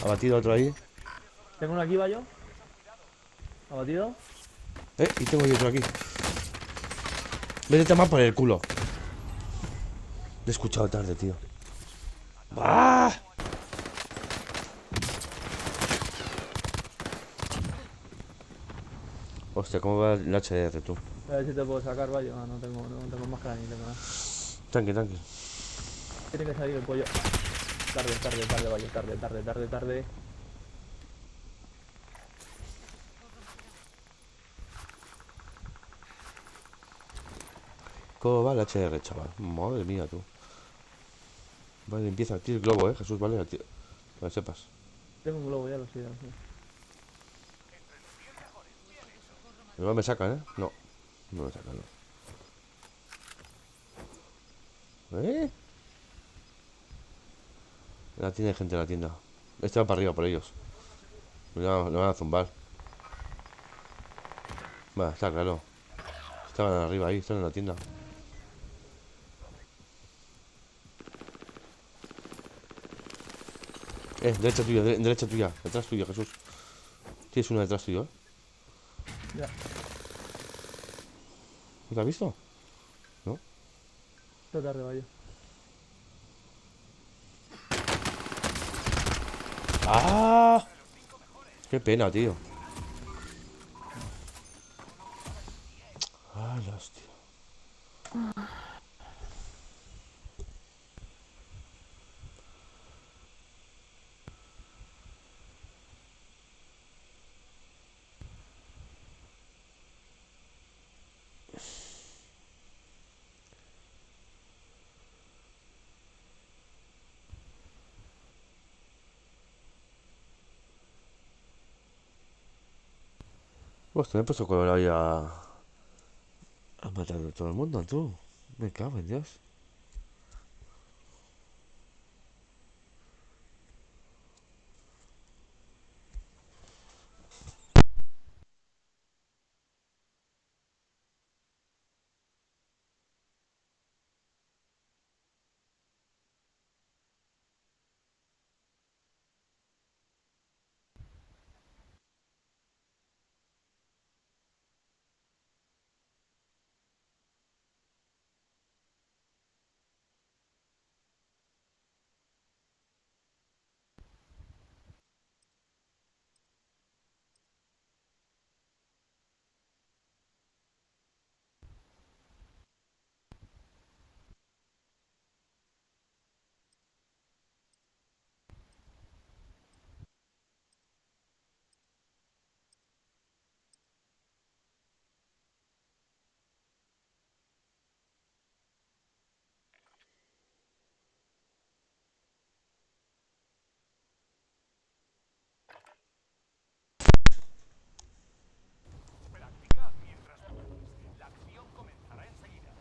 Abatido otro ahí. Tengo uno aquí, vaya. Abatido. Y tengo yo otro aquí. Vete más por el culo. Lo he escuchado tarde, tío. ¡Ah! Hostia, ¿cómo va el HDR, tú? A ver si te puedo sacar, vaya. No tengo máscara ni tengo nada. Tranqui, tranqui. Tiene que salir el pollo. Tarde, vaya. Tarde. ¿Cómo va el HDR, chaval? Madre mía, tú. Vale, empieza. Tira el globo, Jesús, vale. Para que sepas. Tengo un globo, ya lo sé, ya lo sé. Igual me sacan, No. No me sacan, no. En la tienda hay gente en la tienda. Este va para arriba por ellos. Lo van a zumbar. Va, está claro. Estaban arriba ahí, están en la tienda. Derecha tuya, derecha tuya. Detrás tuyo, Jesús. Tienes uno detrás tuyo, Ya. ¿No te has visto? Esta tarde, vaya. ¡Ah! Qué pena, tío. ¡Ah, la hostia! Pues te me he puesto color ahí a matar a todo el mundo, tú. Me cago en Dios. Practicad mientras podéis. La acción comenzará enseguida.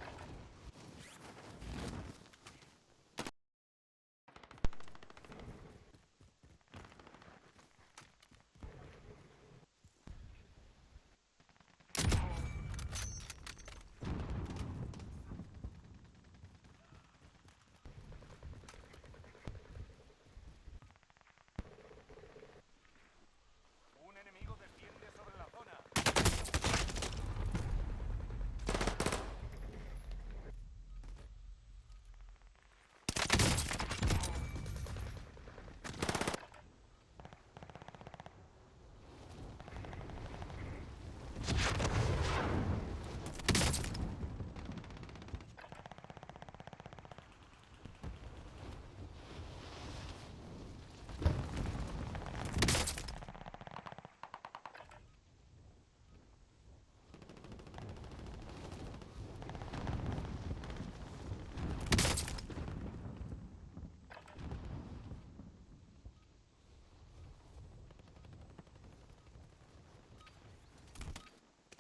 Un enemigo desciende sobre la zona.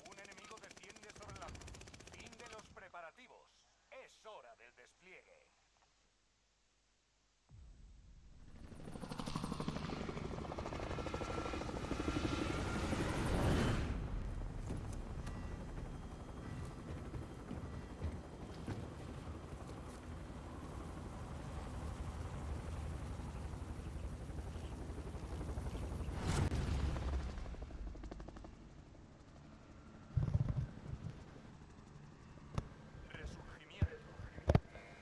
Un enemigo desciende sobre la zona. Fin de los preparativos. Es hora del despliegue. Resurgimiento.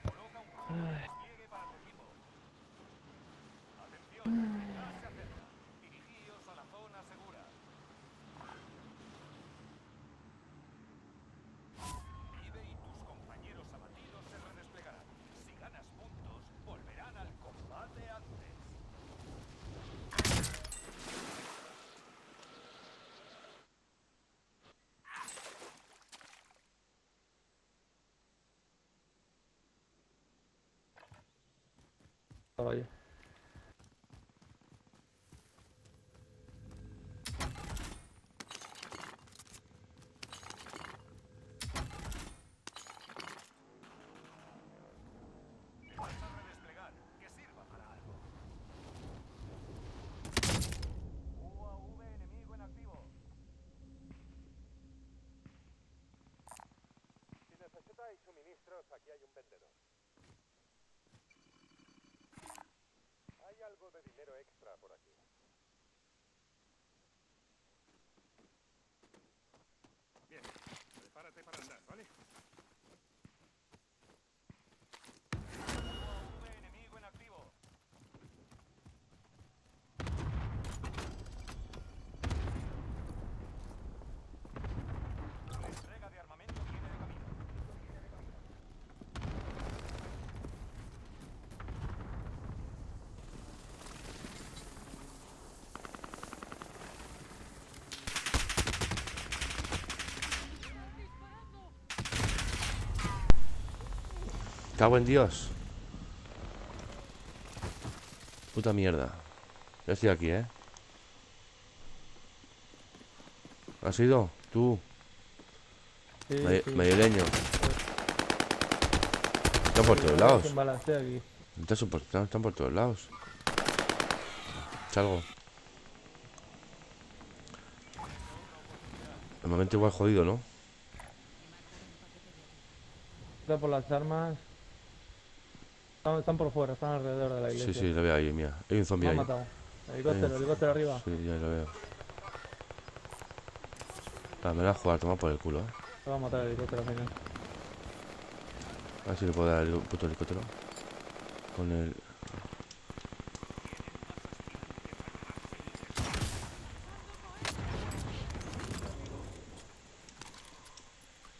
Coloca un punto de despliegue para tu equipo. Atención, gas se acerca. Dirigíos a la zona segura. Vive y tus compañeros abatidos se redesplegarán. Si ganas puntos, volverán al combate antes. Caballo. Vas a redesplegar. Que sirva para algo. UAV enemigo en activo. Si necesitáis suministros, aquí hay un vendedor. Hay algo de dinero extra por aquí. Bien, prepárate para andar, ¿vale? UAV enemigo en activo. La entrega de armamento viene de camino. Cago en Dios. Puta mierda. Yo estoy aquí, ¿eh? ¿Has ido? Tú, Sí, sí. madrileño. Están por todos lados. Sin balas, estoy aquí. Están por todos lados. Salgo. El momento igual jodido, ¿no? Está por las armas. Están por fuera, están alrededor de la iglesia. Sí, sí, lo veo ahí, mira. Hay un zombie Me han ahí. matado. Helicóptero arriba. Sí, ya lo veo. Me la voy a jugar, toma por el culo, Me va a matar el helicóptero al final. A ver si le puedo dar el puto helicóptero. Con el...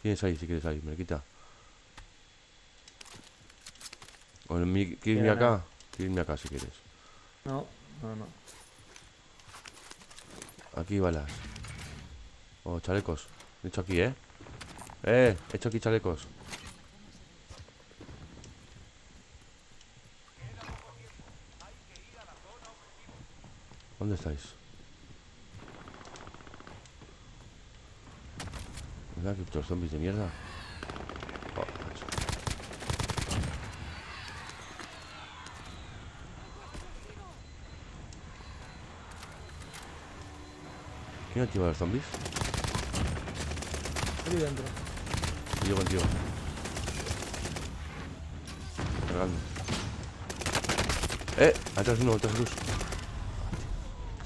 ¿Quién es ahí? Si quieres ahí, me lo quita. O ¿quieres irme acá? ¿Quieres irme acá si quieres? No. Aquí balas. O chalecos. He hecho aquí, ¿eh? He hecho aquí chalecos. ¿Dónde estáis? ¿Verdad que estos zombies de mierda? Oh, macho. ¿Quién activa los zombies? Estoy dentro. Y yo contigo. Cargando. Atrás uno, atrás dos.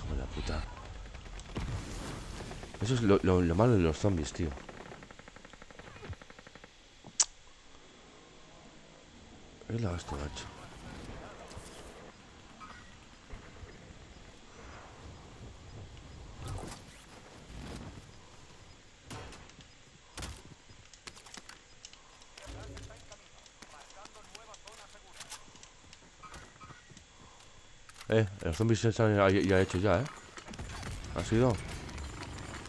Como la puta. Eso es lo malo de los zombies, tío. ¿Qué le hago esto, macho? Los zombies se han ya hecho ya, ¿Ha sido?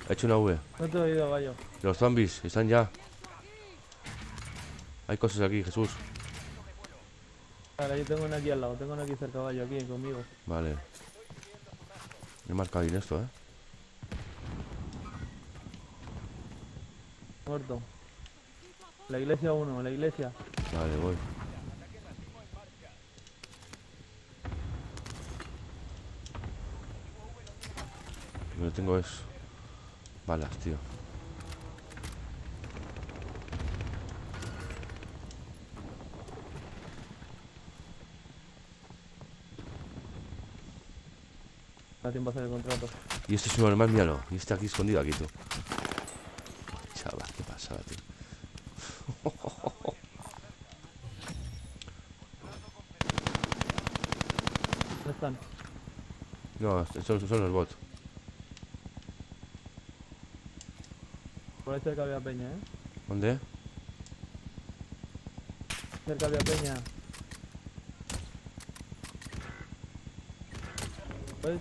He hecho una V. No te he oído, gallo. Los zombies están ya. Hay cosas aquí, Jesús. Vale, yo tengo uno aquí al lado. Tengo uno aquí cerca, gallo, aquí conmigo. Vale. He marcado bien esto, Muerto. La iglesia 1, la iglesia. Vale, voy. Lo que tengo es balas, tío. Da tiempo a hacer el contrato. Y este es un normal, míralo. Y este aquí escondido aquí, tú. Chaval, qué pasada, tío. ¿Dónde están? No, son los bots. Por ahí cerca había peña, ¿Dónde? Cerca había peña. ¿Ves?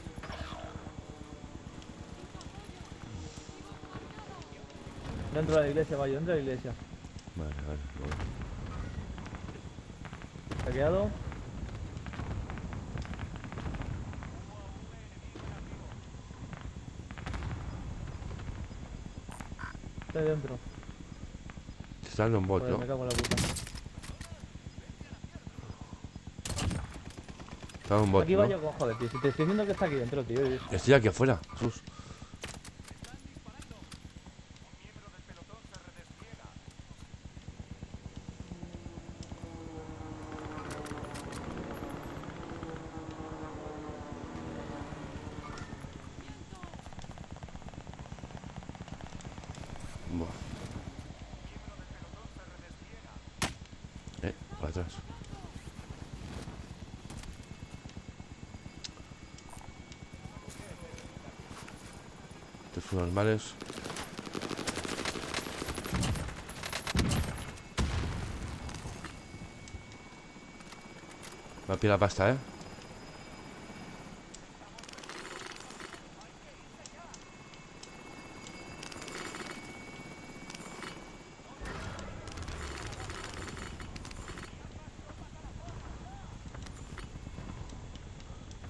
Dentro de la iglesia, gallo, dentro de la iglesia. Vale, voy. Saqueado. Estoy dentro. Te está dando un bot, Joder, ¿no? me cago en la puta. Está dando un bot, Aquí ¿no? vaya, joder, tío. Si te estoy diciendo que está aquí dentro, tío. Estoy aquí afuera, Jesús. Buah. Para atrás. Estos son normales. Va a pillar la pasta,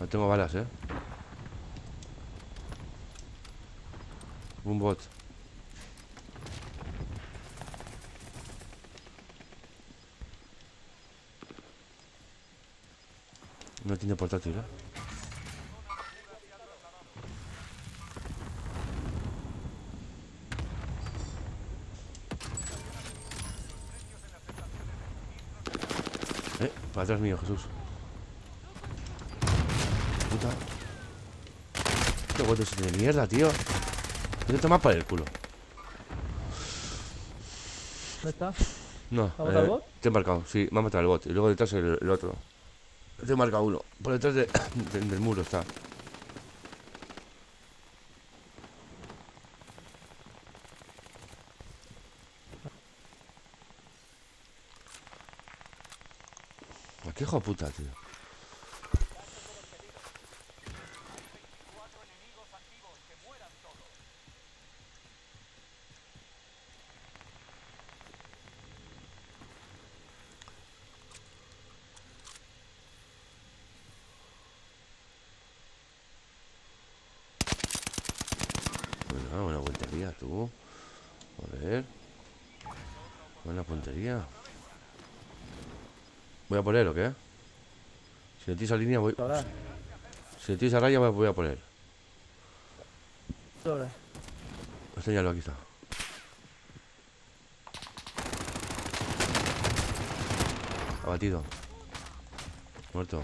No tengo balas, Un bot. No tiene portátil, ¿eh? Para atrás mío, Jesús. Puta. Qué bot ese de mierda, tío. No te tomas para el culo. ¿Dónde está? No, ¿Ha matado el bot? te he marcado, sí, me ha matado el bot. Y luego detrás el otro. Te he marcado uno. Por detrás del muro está. Qué hijo de puta, tío. Bueno, buena puntería, tú. Joder. Buena puntería. ¿Voy a por él o qué? Si le tiro esa línea voy... Ahora, Si le tiro esa raya voy a por él. ahora. Enséñalo, aquí está. Abatido. Muerto.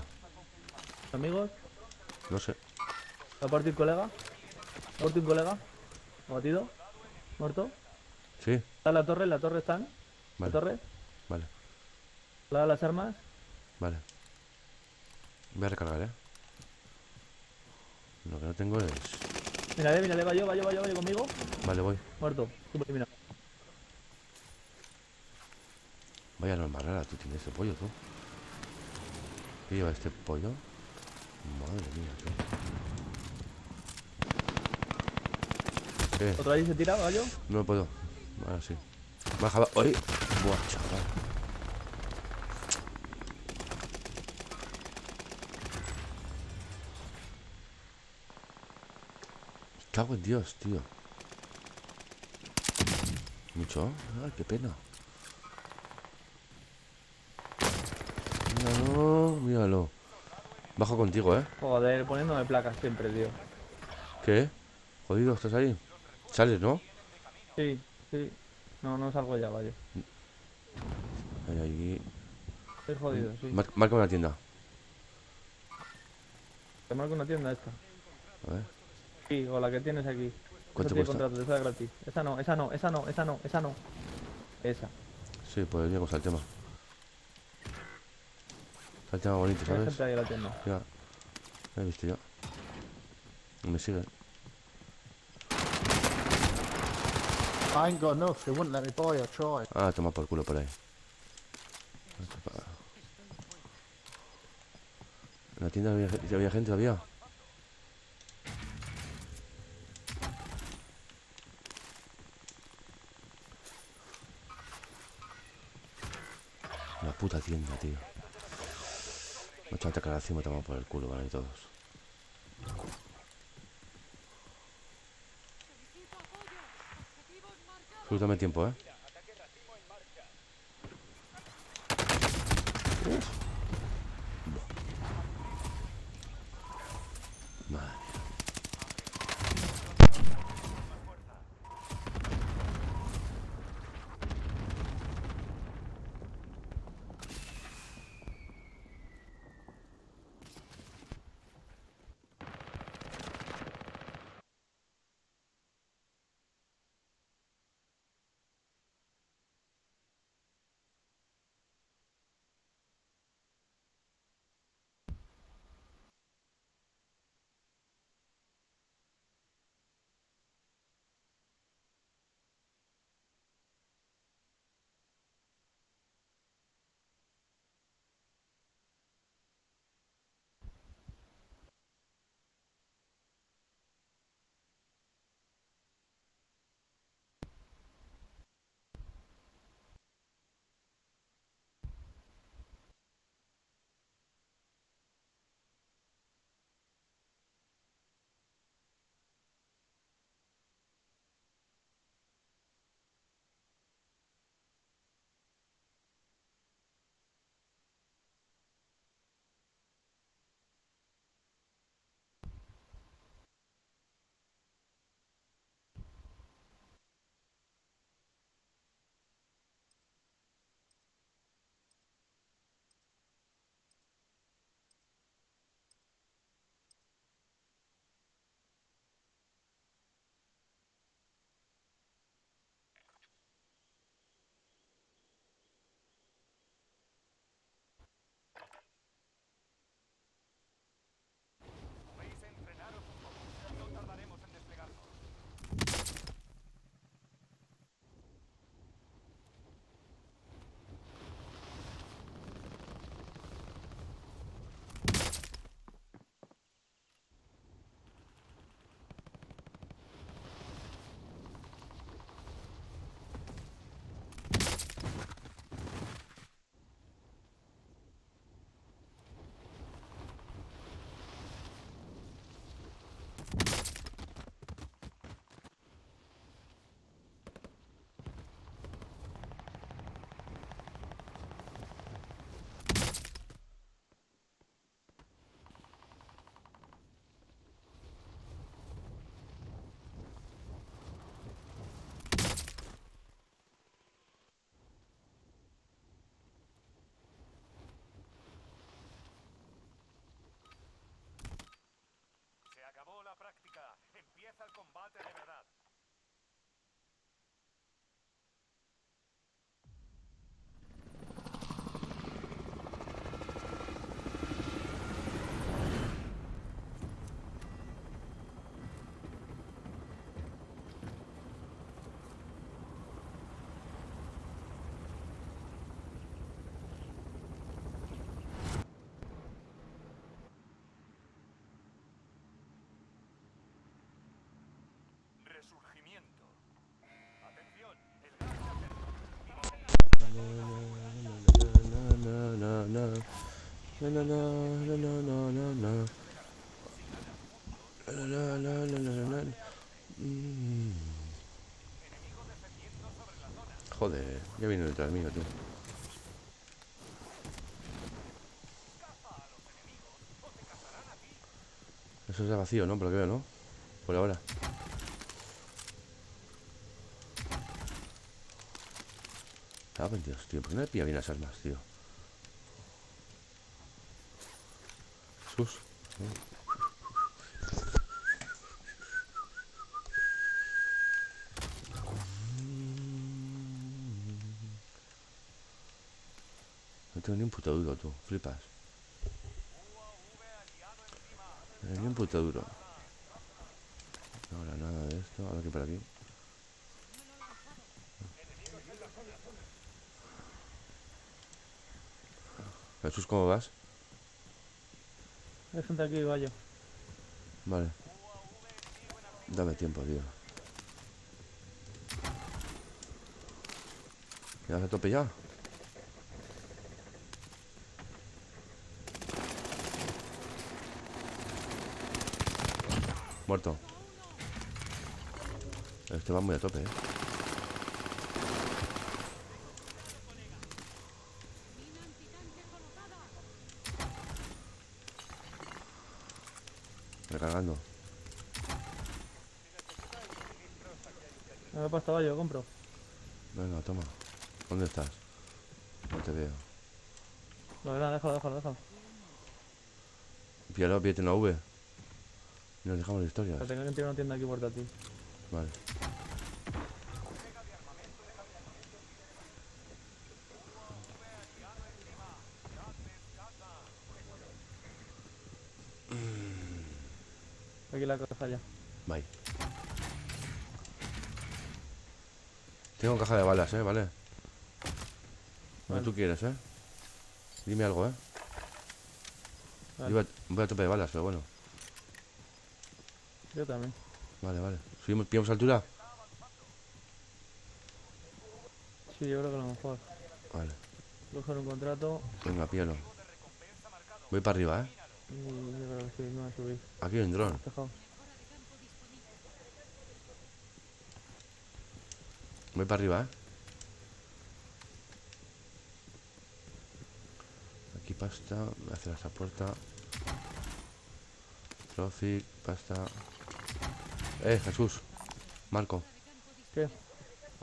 Amigos, No sé. ¿va a partir un colega? ¿Va a partir un colega? ¿Abatido? ¿Muerto? Sí, ¿Está en la torre están? vale. ¿La torre? Vale, ¿La las armas? vale. Voy a recargar, ¿eh? Lo que no tengo es... Mírale, va yo conmigo. Vale, voy. Muerto. Súper eliminado. Vaya norma rara, tú tienes este pollo, tú. ¿Qué lleva este pollo? Madre mía, tú. ¿Qué? ¿Otro ahí se tira, gallo? No puedo. Ahora sí. Baja, baja. ¡Ay! Buah, chaval. Cago en Dios, tío. Mucho. Ay, qué pena. Míralo, míralo. Bajo contigo, ¿eh? Joder, poniéndome placas siempre, tío. ¿Qué? Jodido, ¿estás ahí? Sales, ¿no? Sí, sí. No, no salgo ya, gallo. Ahí. Estoy jodido, sí. Marca una tienda. Te marco una tienda esta. A ver. Sí, o la que tienes aquí. Esa ¿Cuánto tiene cuesta? contrato, esa es gratis. Esa no. Esa. Sí, pues llegamos al tema. Al tema bonito, Hay ¿sabes? gente ahí en la tienda. Ya. Ya he visto ya. No me siguen. I ain't got enough. They wouldn't let me buy. I tried. Ah, toma por culo por ahí. ¿En la tienda había gente todavía? La puta tienda, tío. Me he echado atacar encima, toma por el culo, vale, todos. Súbame tiempo, ¿eh? Madre. Na, na, na, na, na, na, na, na. La, la, la, la, la, la, la. Mm. Joder, ya viene detrás mío, tío. Eso es de vacío, ¿no? Por lo que veo, ¿no? Por ahora. Ah, Dios, tío. ¿Por qué no le pilla bien las armas, tío? Jesús. No tengo ni un puto duro, tú. Flipas. Ni un puto duro. Ahora nada de esto. A ver qué por aquí. Jesús, ¿cómo vas? Hay gente aquí, Gallo. Vale. Dame tiempo, tío. ¿Ya vas a tope ya? Muerto. Este va muy a tope, Recargando. Me voy para este Gallo, compro. Venga, toma. ¿Dónde estás? No te veo. Vale, nada, déjalo. Píllalo, píllate una V. Y nos dejamos la historia. Que tengo que entrar a una tienda aquí portátil. Vale. Aquí la caja ya. Bye. Tengo caja de balas, ¿vale? Lo que Vale. tú quieres, Dime algo, Vale. Yo voy a tope de balas, pero bueno. Yo también. Vale, vale. ¿Subimos, pillamos altura? Sí, yo creo que a lo mejor. Vale. Coger un contrato Venga, píllalo. Voy para arriba, y yo creo que sí, me voy a subir. Aquí hay un dron. Dejado. Voy para arriba, Aquí pasta. Voy a hacer esta puerta. Trophy, pasta. Jesús. Marco. ¿Qué?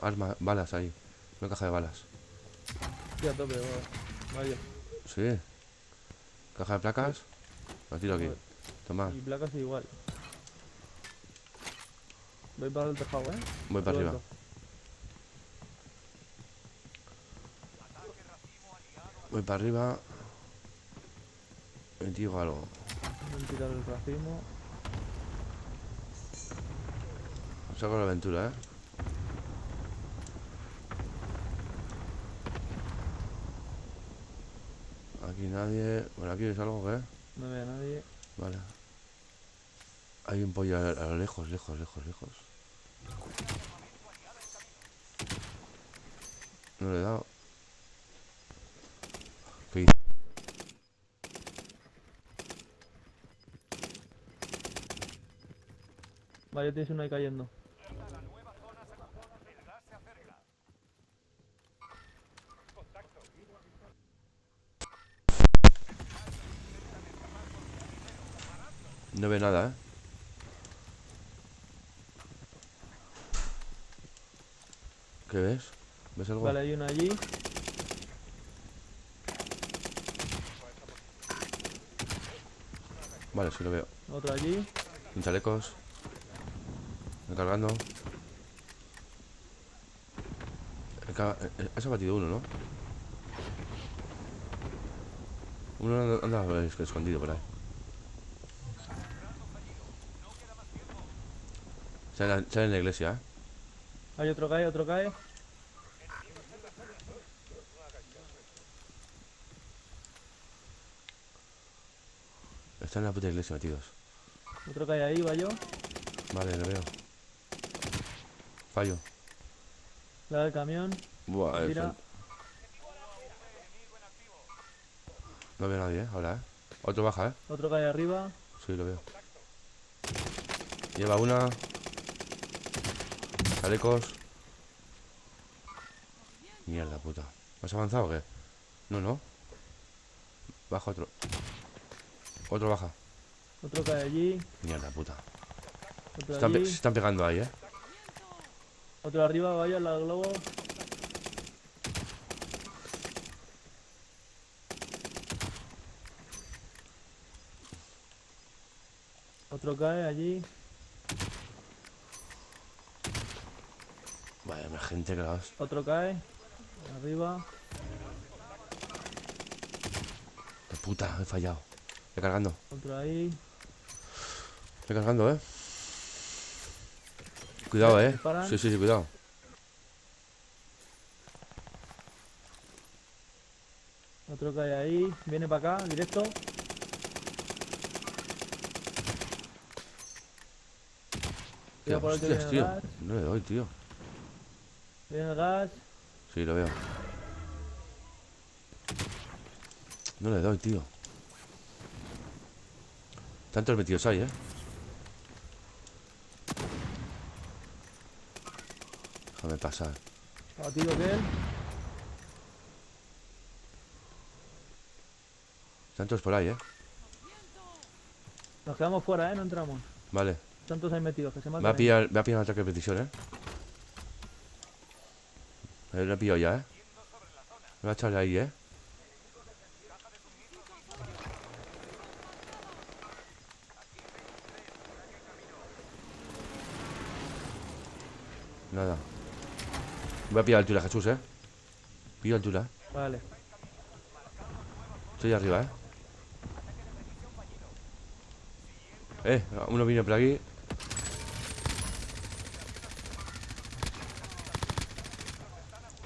Arma, balas ahí. Una caja de balas. Sí, a tope, vaya. Sí. Caja de placas. La tiro aquí. Toma. Y placas igual. Voy para el tejado, Voy para arriba. Voy para arriba. Me digo algo. Voy a tirar el racimo. Saco la aventura, Aquí nadie. Bueno, aquí ves algo, ¿qué? No veo a nadie. Vale. Hay un pollo a lo lejos, lejos. No le he dado. ¿Qué? Vale, tienes uno ahí cayendo. No ve nada, ¿Qué ves? ¿Ves algo? Vale, hay uno allí. Vale, sí lo veo. Otro allí. Sin chalecos. Recargando. Has abatido uno, ¿no? Uno anda escondido por ahí. Sale en la iglesia, Hay otro cae. Está en la puta iglesia metidos. Otro cae ahí, va yo. Vale, lo veo. Fallo. Le da el camión. Buah, Tira. No veo a nadie, ahora, Otro baja, Otro cae arriba. Sí, lo veo. Lleva una. Chalecos. Mierda, puta. ¿Has avanzado o qué? No, no. Baja otro. Otro baja. Otro cae allí. Mierda, puta. Otro Se allí. están pegando ahí, Otro arriba, vaya, al lado del globo. Otro cae allí. Vaya, gente, claro. Otro cae. Arriba. De puta, he fallado. Recargando. Otro ahí. Recargando, Cuidado, ¿Disparan? Sí, cuidado. Otro cae ahí. Viene para acá, directo. Tío, Cuidado por el que hostias, viene el tío. gas. No le doy, tío. Viene el gas. Sí, lo veo. No le doy, tío. Tantos metidos hay, Déjame pasar. Abatido que él. Tantos por ahí, Nos quedamos fuera, no entramos. Vale. Tantos hay metidos que se matan. Me ahí. va a pillar un ataque de precisión, Lo he pillado ya, Me va a echarle ahí, Nada. Voy a pillar altura, Jesús, Pillo altura, Vale. Estoy arriba, uno viene por aquí.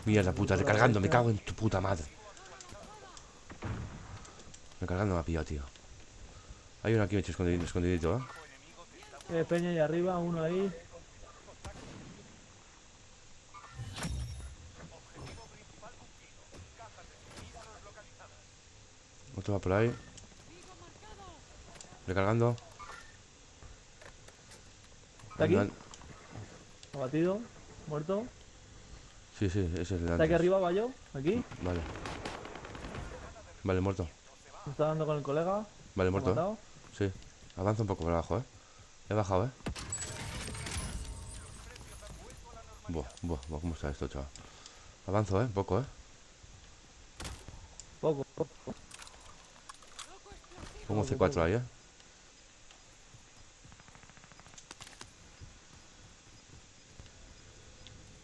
Mierda, puta, recargando, me cago en tu puta madre. Recargando me ha pillado, tío. Hay uno aquí escondidito, Peña ahí arriba, uno ahí. Otro va por ahí. Recargando. ¿Está aquí? Abatido. Muerto. Sí, ese es el de Está aquí antes. arriba, Bayo. Aquí. Vale. Vale, muerto. Me está dando con el colega. Vale, ¿Lo ha muerto, matado? Sí. Avanza un poco por abajo, He bajado, Buah, ¿cómo está esto, chaval? Avanzo, un poco, Poco. Pongo Poco, C4 poco. ahí,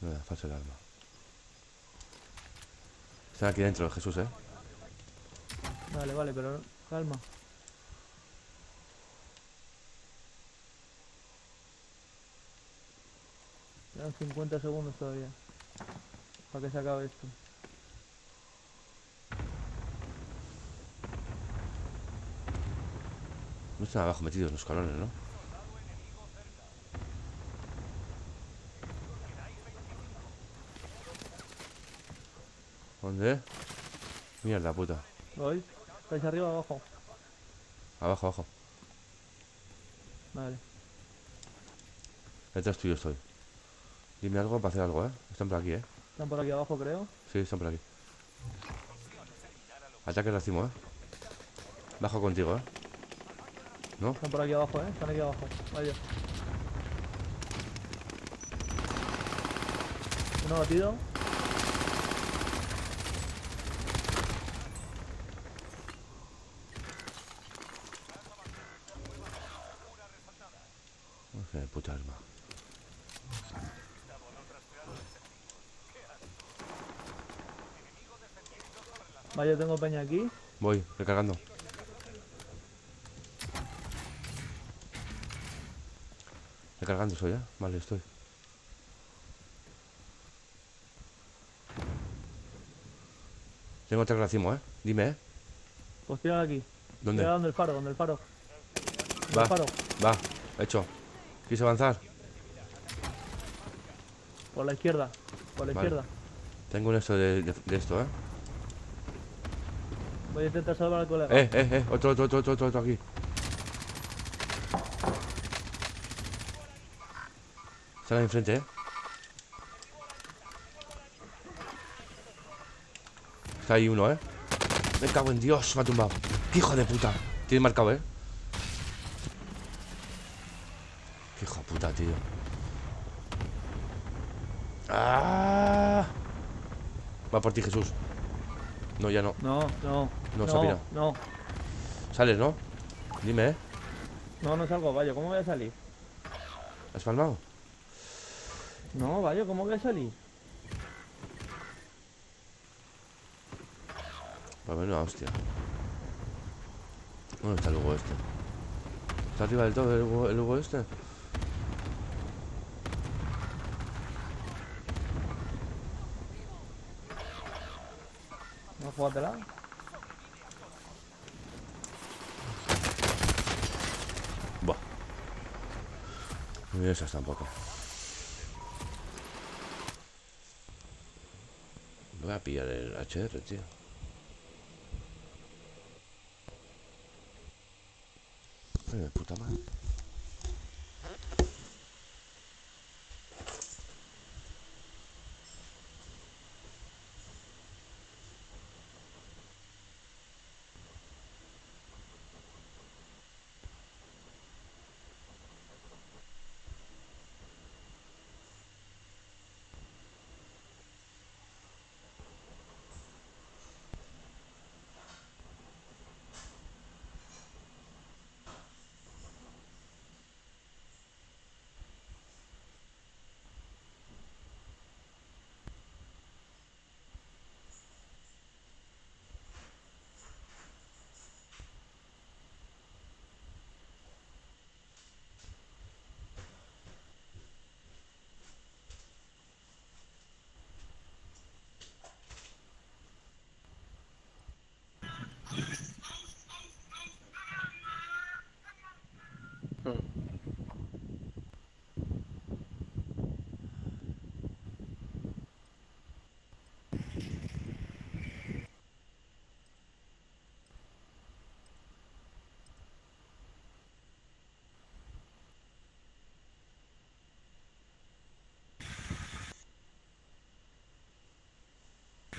Nada, falso el arma. Están aquí dentro, Jesús, Vale, vale, pero calma. Quedan 50 segundos todavía. Para que se acabe esto. No están abajo metidos los cabrones, ¿no? ¿Dónde? Mierda, puta. ¿Voy? ¿Estáis arriba o abajo? Abajo, abajo. Vale. Detrás tuyo estoy. Dime algo para hacer algo, Están por aquí, Están por aquí abajo, creo. Sí, están por aquí. Ataque racimo, Bajo contigo, ¿No? Están por aquí abajo, Están aquí abajo. Vaya. Uno batido. Qué puta arma. Vaya, tengo peña aquí. Voy, recargando. Recargando soy, Vale, estoy. Tengo ataque racimo, Dime, Pues tira aquí. ¿Dónde? Tira donde el faro, donde el faro. Donde Va. el faro. Va, hecho. ¿Quieres avanzar? Por la izquierda. Por la Vale. izquierda. Tengo un esto de esto, Voy a intentar salvar al colega. Otro aquí. Está ahí enfrente, Está ahí uno, Me cago en Dios, me ha tumbado. ¡Qué hijo de puta! Tiene marcado, ¡Qué hijo de puta, tío! ¡Ah! Va por ti, Jesús. No, ya no. No, no. No, se ha pirado. No, Sales, ¿no? Dime, no salgo, vaya, ¿cómo voy a salir? ¿Has palmado? No, vaya, ¿cómo voy a salir? Va a ver una hostia. ¿Dónde está el Hugo este? ¿Está arriba del todo el Hugo este? No, júgatela. Buah. Ni esas tampoco. Voy a pillar el HR, tío. Ay, de puta madre.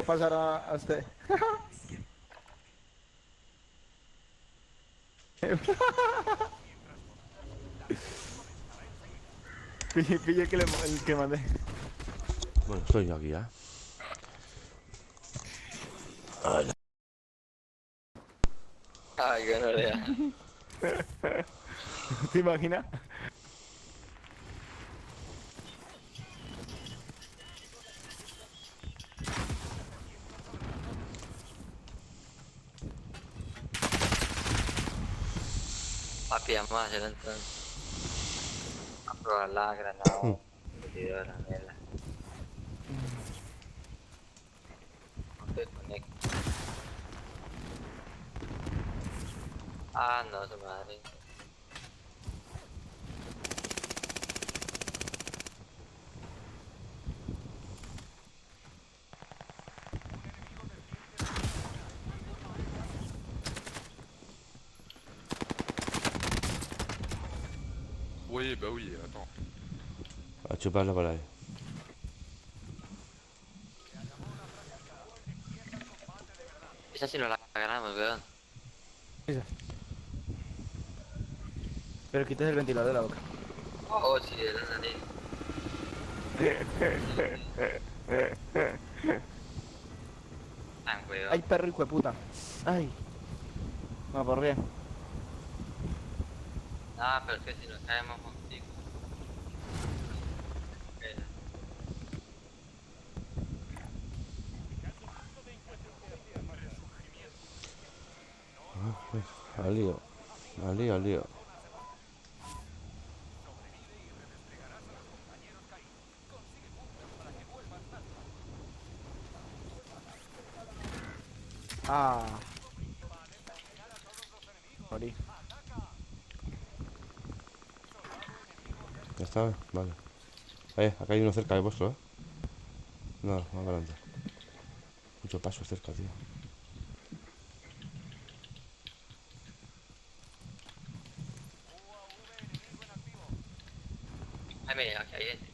Pasar a este. Pille que el que mandé. Bueno, estoy yo aquí ya. Ay, qué norea. ¿Te imaginas? Papi, además, ya entran a probar la granada. Metidora, mierda. No te conecto. Ah, no, su madre. Oui, bah oui, attends. A chuparla por ahí. Esa sí no la ganamos, weón. Pero quites el ventilador de la boca. Oh, sí, de la nariz. Tan weón. Ay, perro hijo de puta. Ay. Me porré. Ah, pero es que si nos caemos contigo. Al lío. Al lío, al lío. Ah. Morí. Ya está, vale. Acá hay uno cerca de vuestro, Nada, más adelante. Mucho paso cerca, tío. Jaime, aquí hay gente.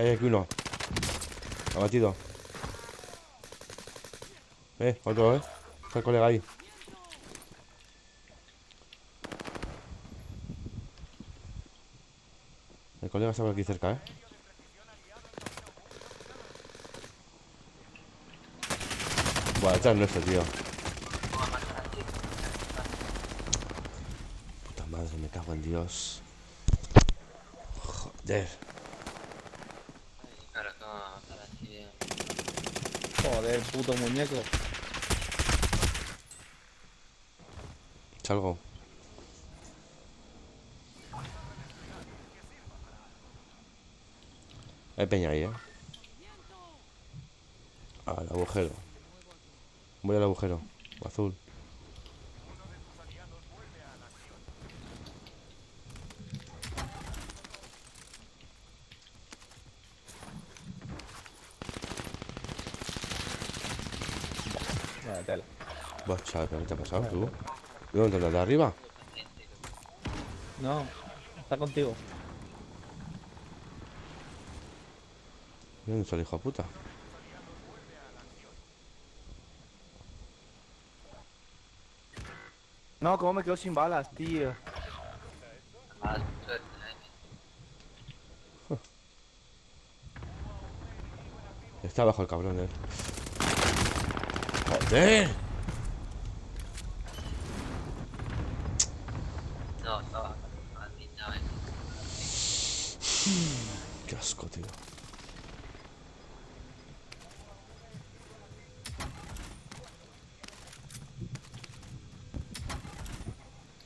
Hay aquí uno. Abatido. Otro, Está el colega ahí. El colega está por aquí cerca, Buah, este es nuestro, tío. Puta madre, me cago en Dios. Joder. Claro, ¿cómo va a matar así? Joder, puto muñeco. Salgo. Hay peña ahí, Al agujero. Voy al agujero. Azul. Vale, tela. Buah, chaval, ¿pero qué te ha pasado, tú? ¿De dónde? ¿De arriba? No, está contigo. ¿De dónde está el hijo de puta? No, cómo me quedo sin balas, tío. Mala suerte, Jaime. Está abajo el cabrón, ¡Joder! No, estaba niña, Qué asco, tío.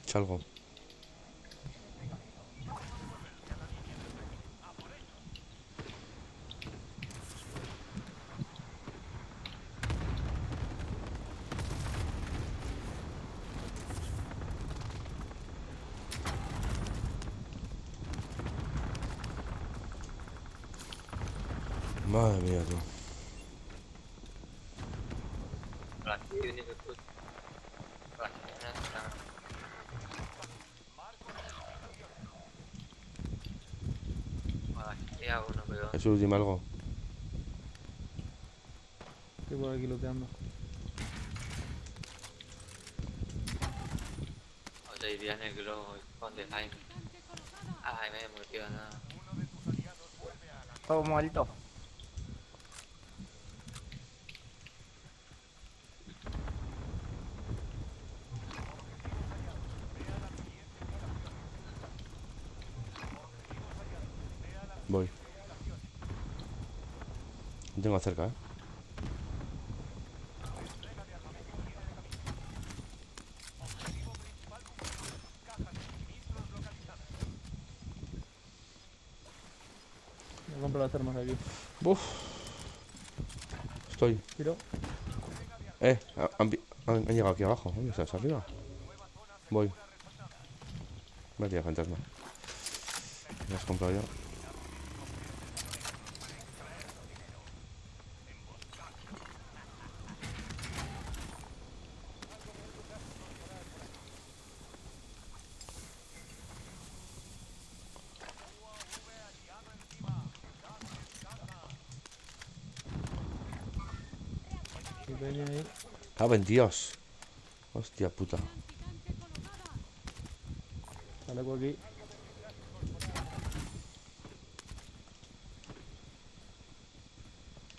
Salgo. Madre mía, tú. Por aquí viene mi puto. Por aquí viene esta. Por aquí hay uno, pero... Jesús, dime algo. Estoy por aquí looteando. Oye, y viene el globo, esconde Jaime. Ah, Jaime murió, no. Todo muerto. Voy. Lo tengo cerca, Me compro las armas aquí. Uf. Estoy. Tiro. Han llegado aquí abajo. ¿Dónde estás? ¿Arriba? Voy. Me ha tirado fantasma. ¿Me has comprado yo? Y peña ahí. ¡Cabe en Dios! Hostia puta. Chaleco aquí.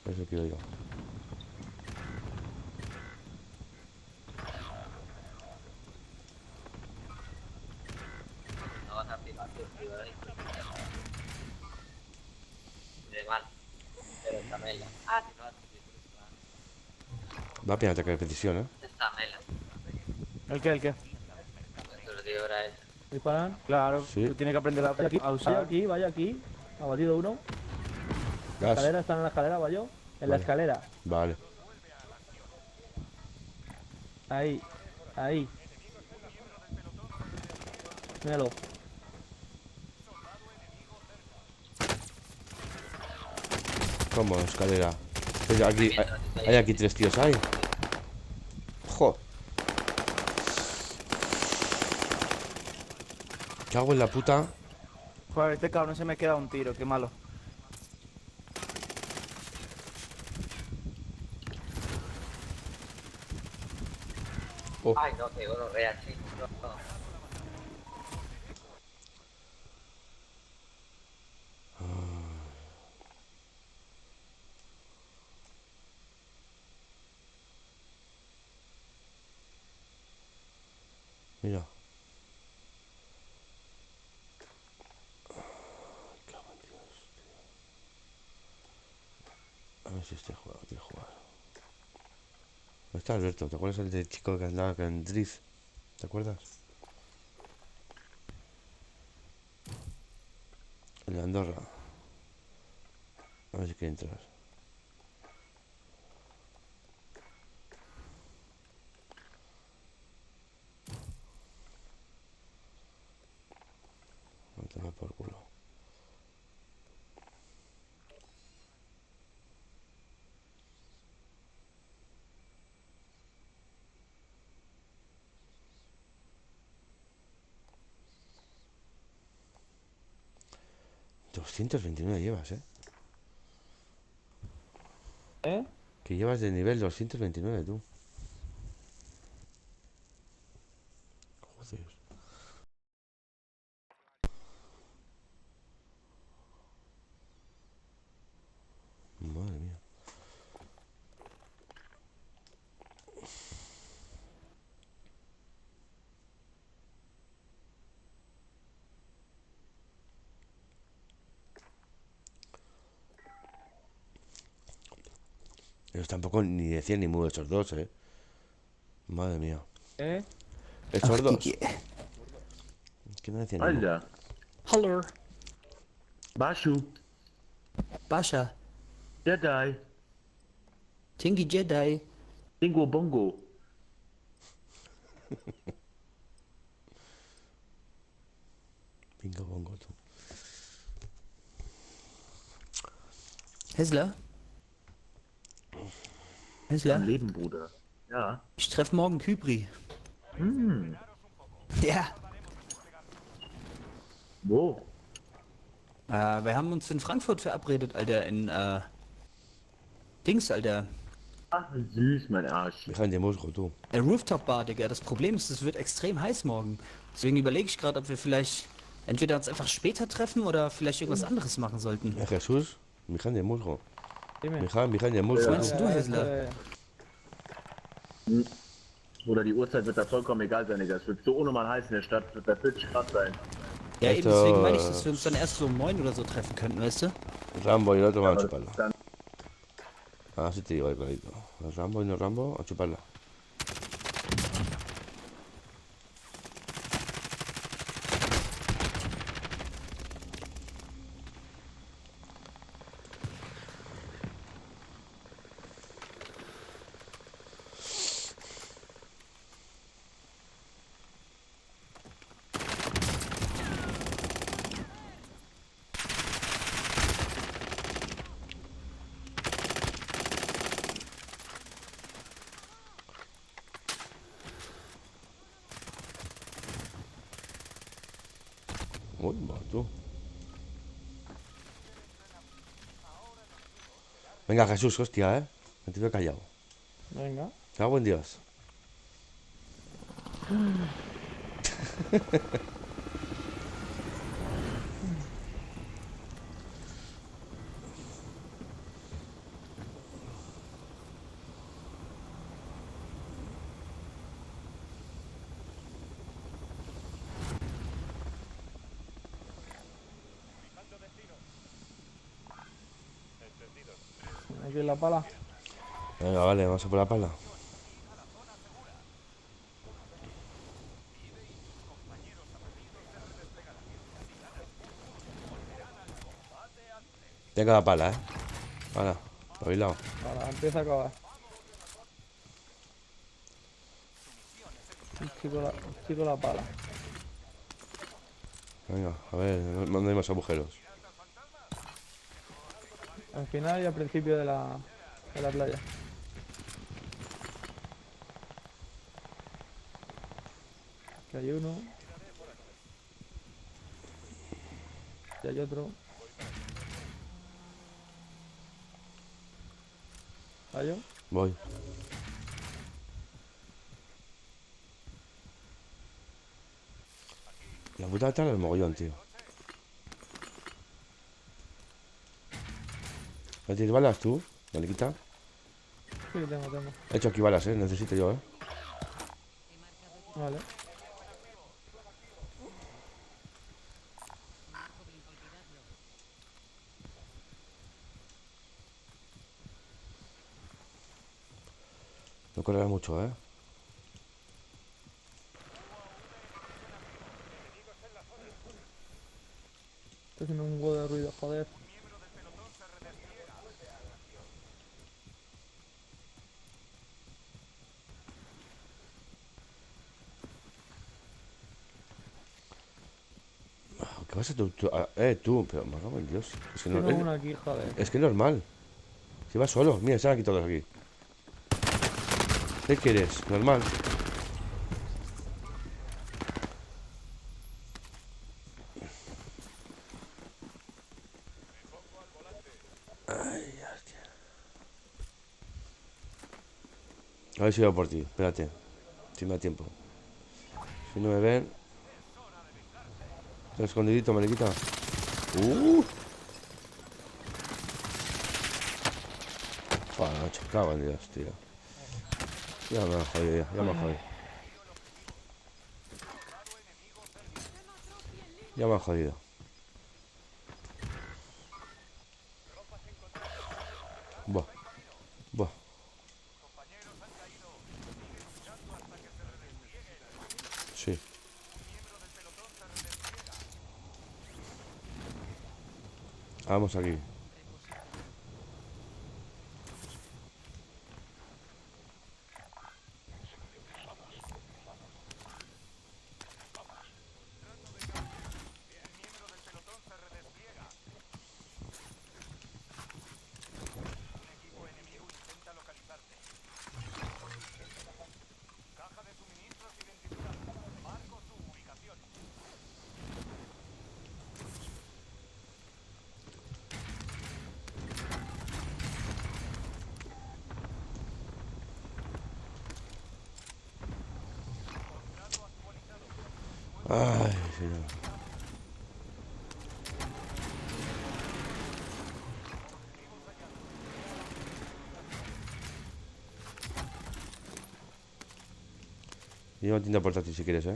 Eso quiero yo. No vas a picar, tío, ahí. De mal. Pero está Mela. Ah, que no vas a Va a pegar ataque de precisión, Está Mela. ¿El qué? ¿El qué? Te lo digo ahora esa. ¿Disparan? Claro. Sí. Tú tienes que aprender a usar. Vaya aquí. Abatido uno. Gas. Escalera, están en la escalera, vaya. En la Vale. escalera. Vale. Ahí. Ahí. Míralo. ¿Cómo? Escalera. Hay aquí 3 tíos, hay. ¡Jo! Cago en la puta. Joder, este cabrón se me queda un tiro, qué malo. Ay, no, que gonorrea, chico. No. Mira. Cago en Dios, tío. A ver si este juego quiere jugar. ¿Dónde está Alberto? ¿Te acuerdas el del chico que andaba con Drift? ¿Te acuerdas? El de Andorra. A ver si quiere entrar. No te va por culo. $229 llevas, ¿Eh? Que llevas de nivel 229 tú. Joder. Madre mía. Ellos tampoco ni decían ni mudo estos dos, Madre mía. ¿Eh? Estos dos. Que no decían ni mudo. Alter. Hallo, Bashu. Bascha, Jedi. Tinky Jedi. Dingo Bongo. Bingo bongo tú. Hessler? Am Hessler? Leben, Bruder. Ja. Ich treffe morgen Kybri. Hm. Ja. Wo? Wir haben uns in Frankfurt verabredet, Alter, in, Dings, Alter. Ach, süß, mein Arsch. Dejan de musgo tú. Der Rooftop Bar, Digga. Das Problem ist, es wird extrem heiß morgen. Deswegen überlege ich gerade, ob wir vielleicht entweder uns einfach später treffen oder vielleicht irgendwas anderes machen sollten. Jesús, Mijan de musgo. Dime. Mijan de musgo. meinst tú. du, Hessler? Bruder, die Uhrzeit wird da vollkommen egal sein, Digga. Es wird so unnormal heiß in der Stadt. Es wird da 40 Grad sein. Ja, eben, Esto- deswegen meine ich, dass wir uns dann erst so um 9 oder so treffen könnten, weißt du? Rambo y el otro van a Aber chuparla. dann Así te digo, clarito. Rambo y no Rambo, a chuparla. Uy, va tú. Venga, Jesús, hostia, Me te veo callado. Venga. Cago en Dios. Aquí en la pala. Venga, vale, vamos a por la pala. Tenga la pala, Pala, espabilado. Para, empieza a acabar. El chico la pala. Venga, a ver, no hay más agujeros. Al final y al principio de la playa. Aquí hay uno. Ya hay otro. ¿Fallo? Voy. La puta tarde el mogollón, tío. ¿No tienes balas tú, Mariquita? Sí, tengo. He hecho aquí balas, necesito yo, Vale. No correrá mucho, Está haciendo un huevo de ruido, joder. ¿Qué pasa tú? Tú, pero me cago en Dios. Es que Tengo no, uno aquí, joder. es que es normal. Si vas solo, mira, están aquí todos aquí. ¿Qué quieres? Normal. Ay, hostia. A ver si voy por ti, espérate. Si me da tiempo. Si no me ven. Estoy escondidito, mariquita. Joder, macho, cago en Dios, tío. Ya me ha jodido, ya me ha jodido. Ya me ha jodido. Buah. Buah. Sí. Vamos aquí. Ay, señor. Lleva tienda portátil si quieres,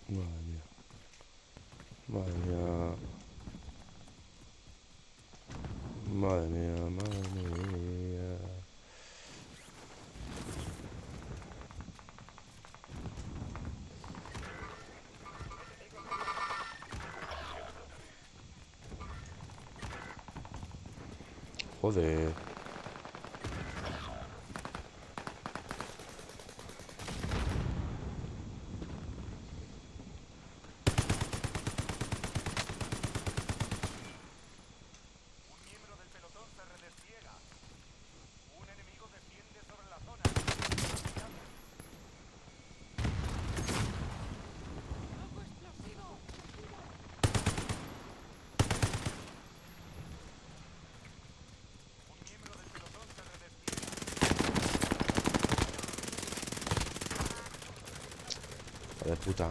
Madre mía. Madre mía. Madre mía, madre mía. Joder. Joder, puta.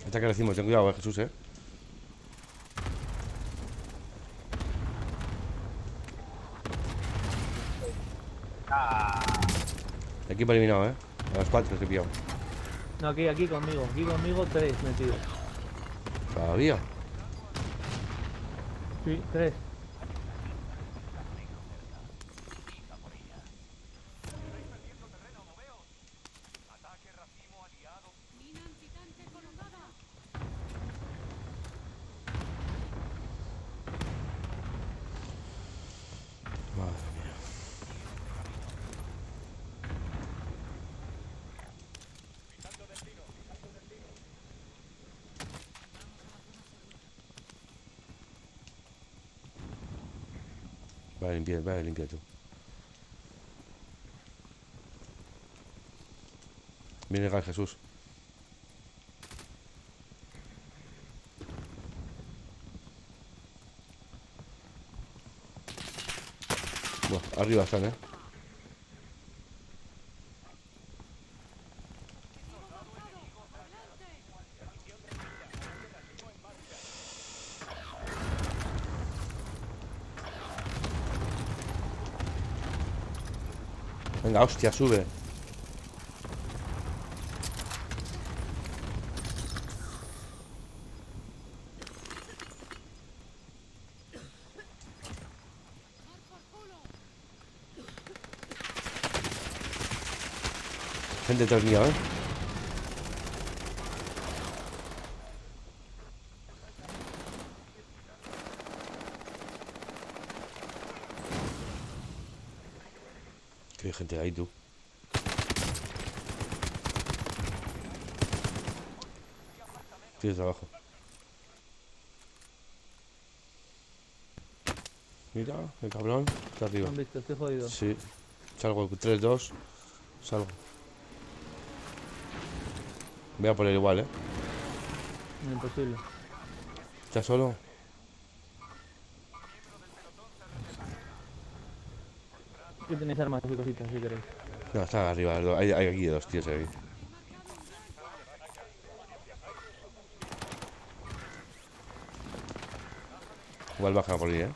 Hasta que le decimos, ten cuidado, Jesús, Equipo eliminado, A las 4 que he pillado. No, aquí conmigo. Aquí conmigo 3 metidos. Todavía. Sí, 3. Mina antitanque colocada. Madre mía. Vale, limpia tú. Viene Gal Jesús. Buah, arriba están, Venga, hostia, sube. Gente detrás mía, Que hay gente ahí, tú. Tienes trabajo. Mira, el cabrón está ¿Me arriba. han visto? Estoy jodido. Sí. Salgo 3-2. Salgo. Voy a poner igual, Imposible. ¿Estás solo? Aquí tenéis armas y cositas si queréis. No, están arriba. Hay aquí dos tíos aquí. Igual bajan por ahí,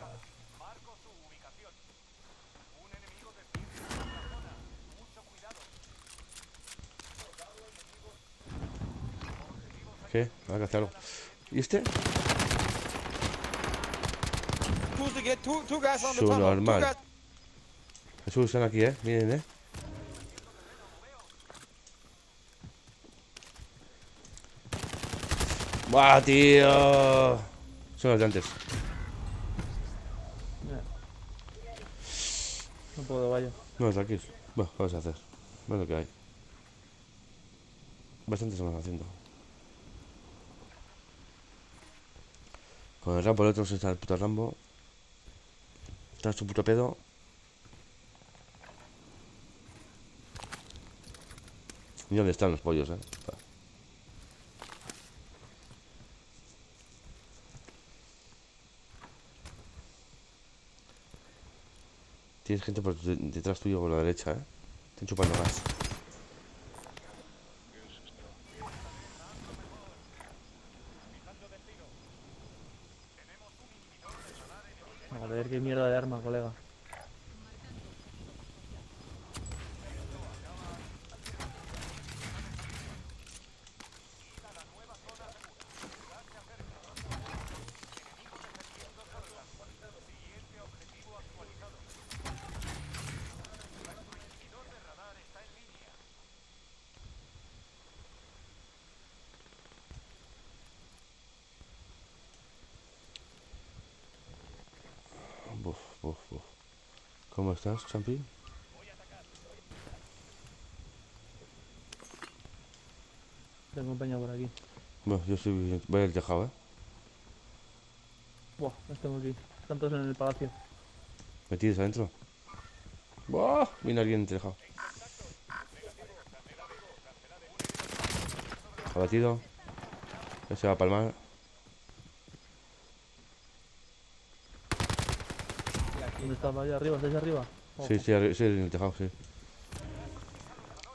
¿Qué? Hay que hacer algo. ¿Y este? Su normal. Jesús, están aquí, miren, ¡Buah, tío! Son los de antes. No puedo, vaya. No, tranquilo. Bueno, vamos a hacer. Bueno, lo que hay. Bastante estamos haciendo. Con el Rambo, el otro se está el puto Rambo. Está su puto pedo. ¿Y dónde están los pollos, Tienes gente por detrás tuyo por la derecha, Están chupando gas. A ver qué mierda de arma, colega. Buf. ¿Cómo estás, Champi? Te acompaña por aquí. Bueno, yo voy al tejado, Buah, los tengo aquí. Están todos en el palacio. Metidos adentro. ¡Buah! Viene alguien en el tejado. Abatido. Ese va a palmar. ¿Dónde estaba? Allá arriba, ¿estáis arriba? Ojo, Sí, en el tejado, sí.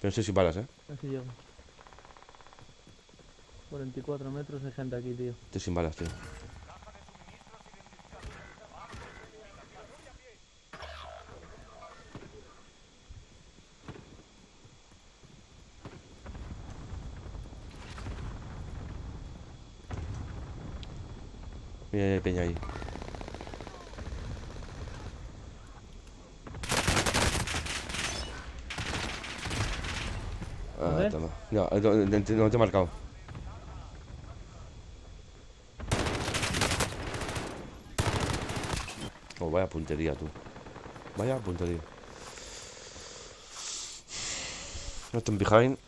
Pero no sé si balas, a ver si llego. 44 metros hay gente aquí, tío. Estoy sin balas, tío. Mira, hay peña ahí. Ah, ¿Dónde? toma. No, no te he marcado. Oh, vaya puntería, tú. Vaya puntería. Nothing behind.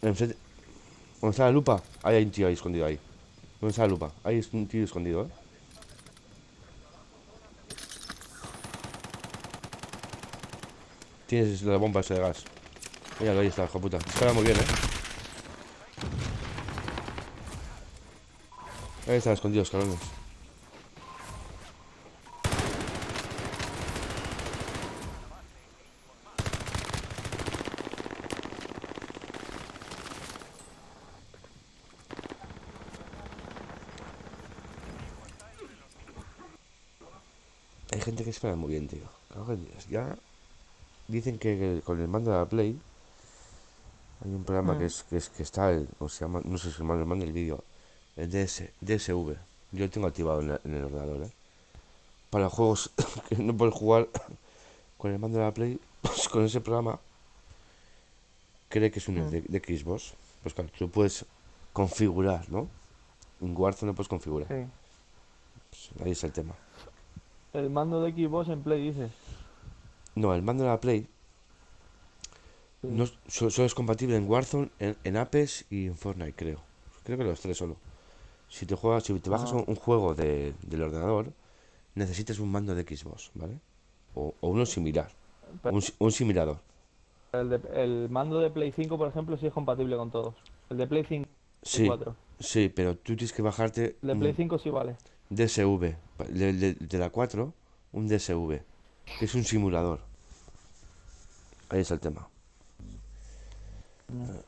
Enfrente. ¿Dónde está la lupa? Ahí hay un tío ahí escondido ahí. ¿Dónde está la lupa? Ahí es un tío escondido, ¿eh? Tienes la bomba esa de gas. Míralo, ahí está, hijo puta. Dispara muy bien, ¿eh? Ahí están escondidos, cabrones. Hay gente que espera muy bien, tío. Cago en Dios. Ya dicen que con el mando de la Play hay un programa que está o se llama, no sé si el mando del vídeo, el DSV. Yo lo tengo activado en el ordenador, ¿eh? Para juegos que no puedes jugar con el mando de la Play, pues con ese programa cree que es un de Xbox. Pues claro, tú puedes configurar, ¿no? En Warzone lo puedes configurar. Sí. Pues ahí está el tema. El mando de Xbox en Play, dices. No, el mando de la Play Sí. no, solo es compatible en Warzone, en Apex y en Fortnite, creo. Creo que los tres solo. Si te bajas Ah. un juego del ordenador, necesitas un mando de Xbox, ¿vale? O uno similar. Pero Un simulador. el mando de Play 5, por ejemplo, sí es compatible con todos. El de Play 5 y Sí, 4. sí, pero tú tienes que bajarte El de Play 5 sí vale. DSV. De la 4, un DSV. Que es un simulador. Ahí está el tema.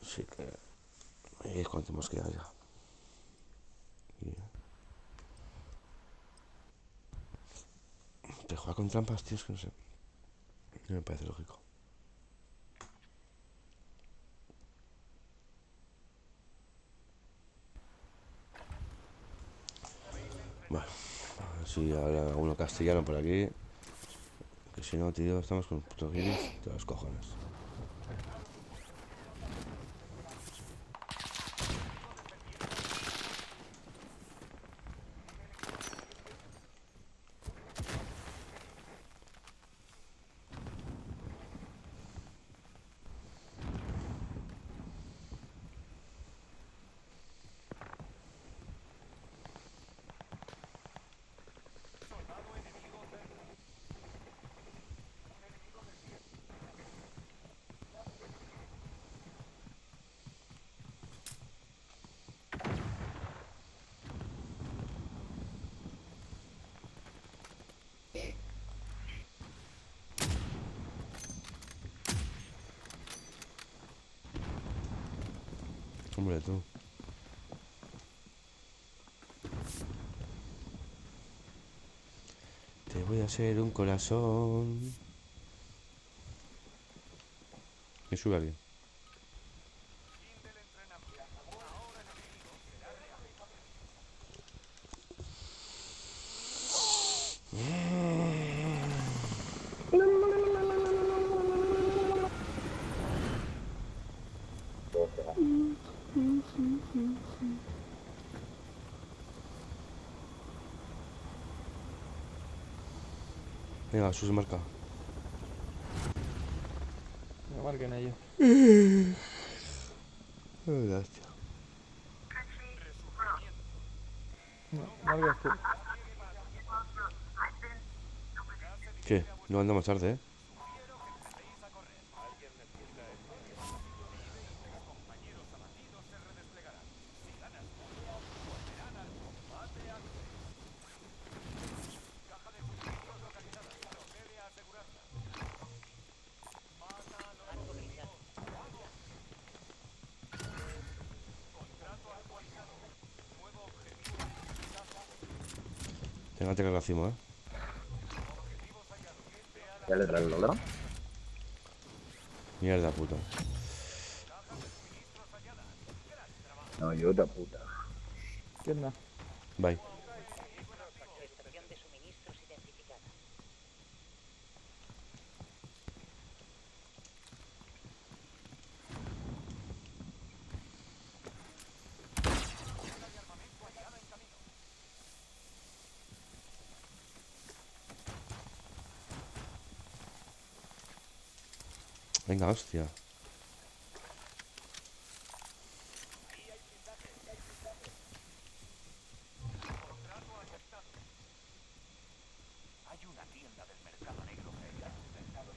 Sí que. Ahí es cuando tenemos que ir ya. Te juega con trampas, tío, es que no sé. No me parece lógico. Bueno, a ver si habla uno castellano por aquí. Que si no, tío, estamos con putos guiris de los cojones. Hombre, tú. Te voy a hacer un corazón. Me sube alguien. Venga, sus marca. Me marquen ellos. Gracias. No, marcas tú. ¿Qué? No andamos tarde, ¿eh? Tenga que racimo, ¿eh? ¿Ya le trae el problema? Mierda puta. No, yo otra puta. ¿Qué onda? Bye. Venga, hostia. Hay una tienda del mercado negro cerca.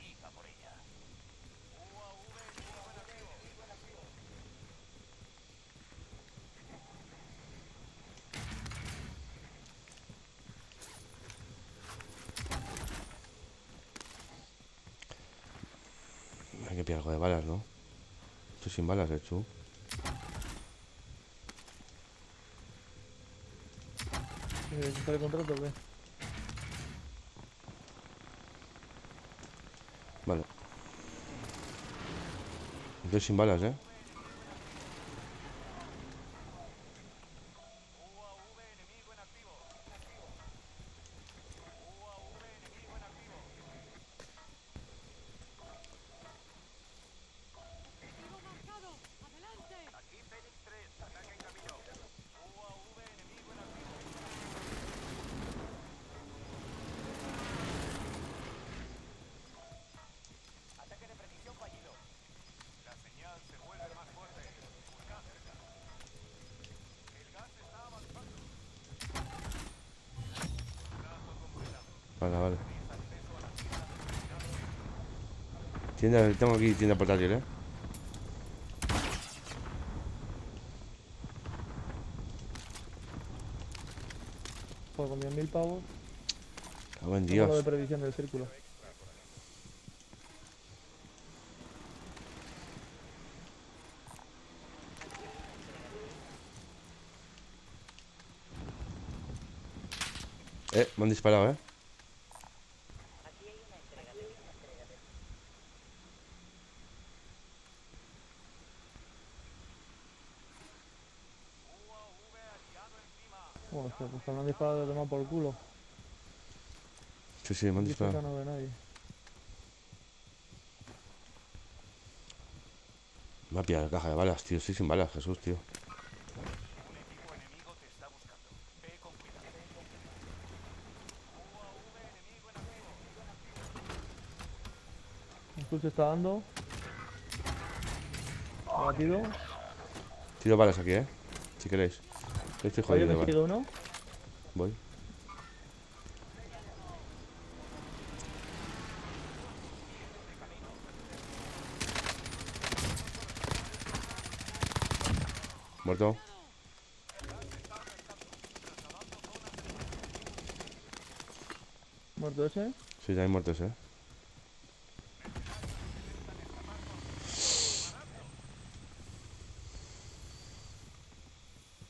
Iba por ella. Hay que pillar algo de balas, ¿no? Estoy sin balas, Chu. ¿Está el contrato o qué? Vale. Estoy sin balas, ¿eh? Objetivo marcado. Adelante. Aquí Fénix 3, ataque en camino. UAV enemigo en activo. Ataque de precisión fallido. La señal se vuelve más fuerte. Busca cerca. El gas está avanzando. Trato completado. Vale, vale. Tenéis acceso a la tienda del mercado negro. Tienda, tengo aquí tienda portátil, ¿eh? Pues con 10.000 pavos. Cago en Tengo lo de Dios. previsión del círculo. Me han disparado, ¿eh? Hostia, pues me han disparado de tomar por culo. Sí, sí, me han Aquí cerca disparado. no ve nadie. Me ha pillado la caja de balas, tío. Estoy sin balas, Jesús, tío. Un equipo enemigo te está buscando. Ve con cuidado. UAV enemigo en activo. El Sul se está dando. Abatido. Tiro balas aquí, ¿eh? Si queréis. Yo estoy Oye, jodido de me sigue balas. uno. Voy. Muerto. Muerto ese. Sí, ya hay muertos, ¿eh?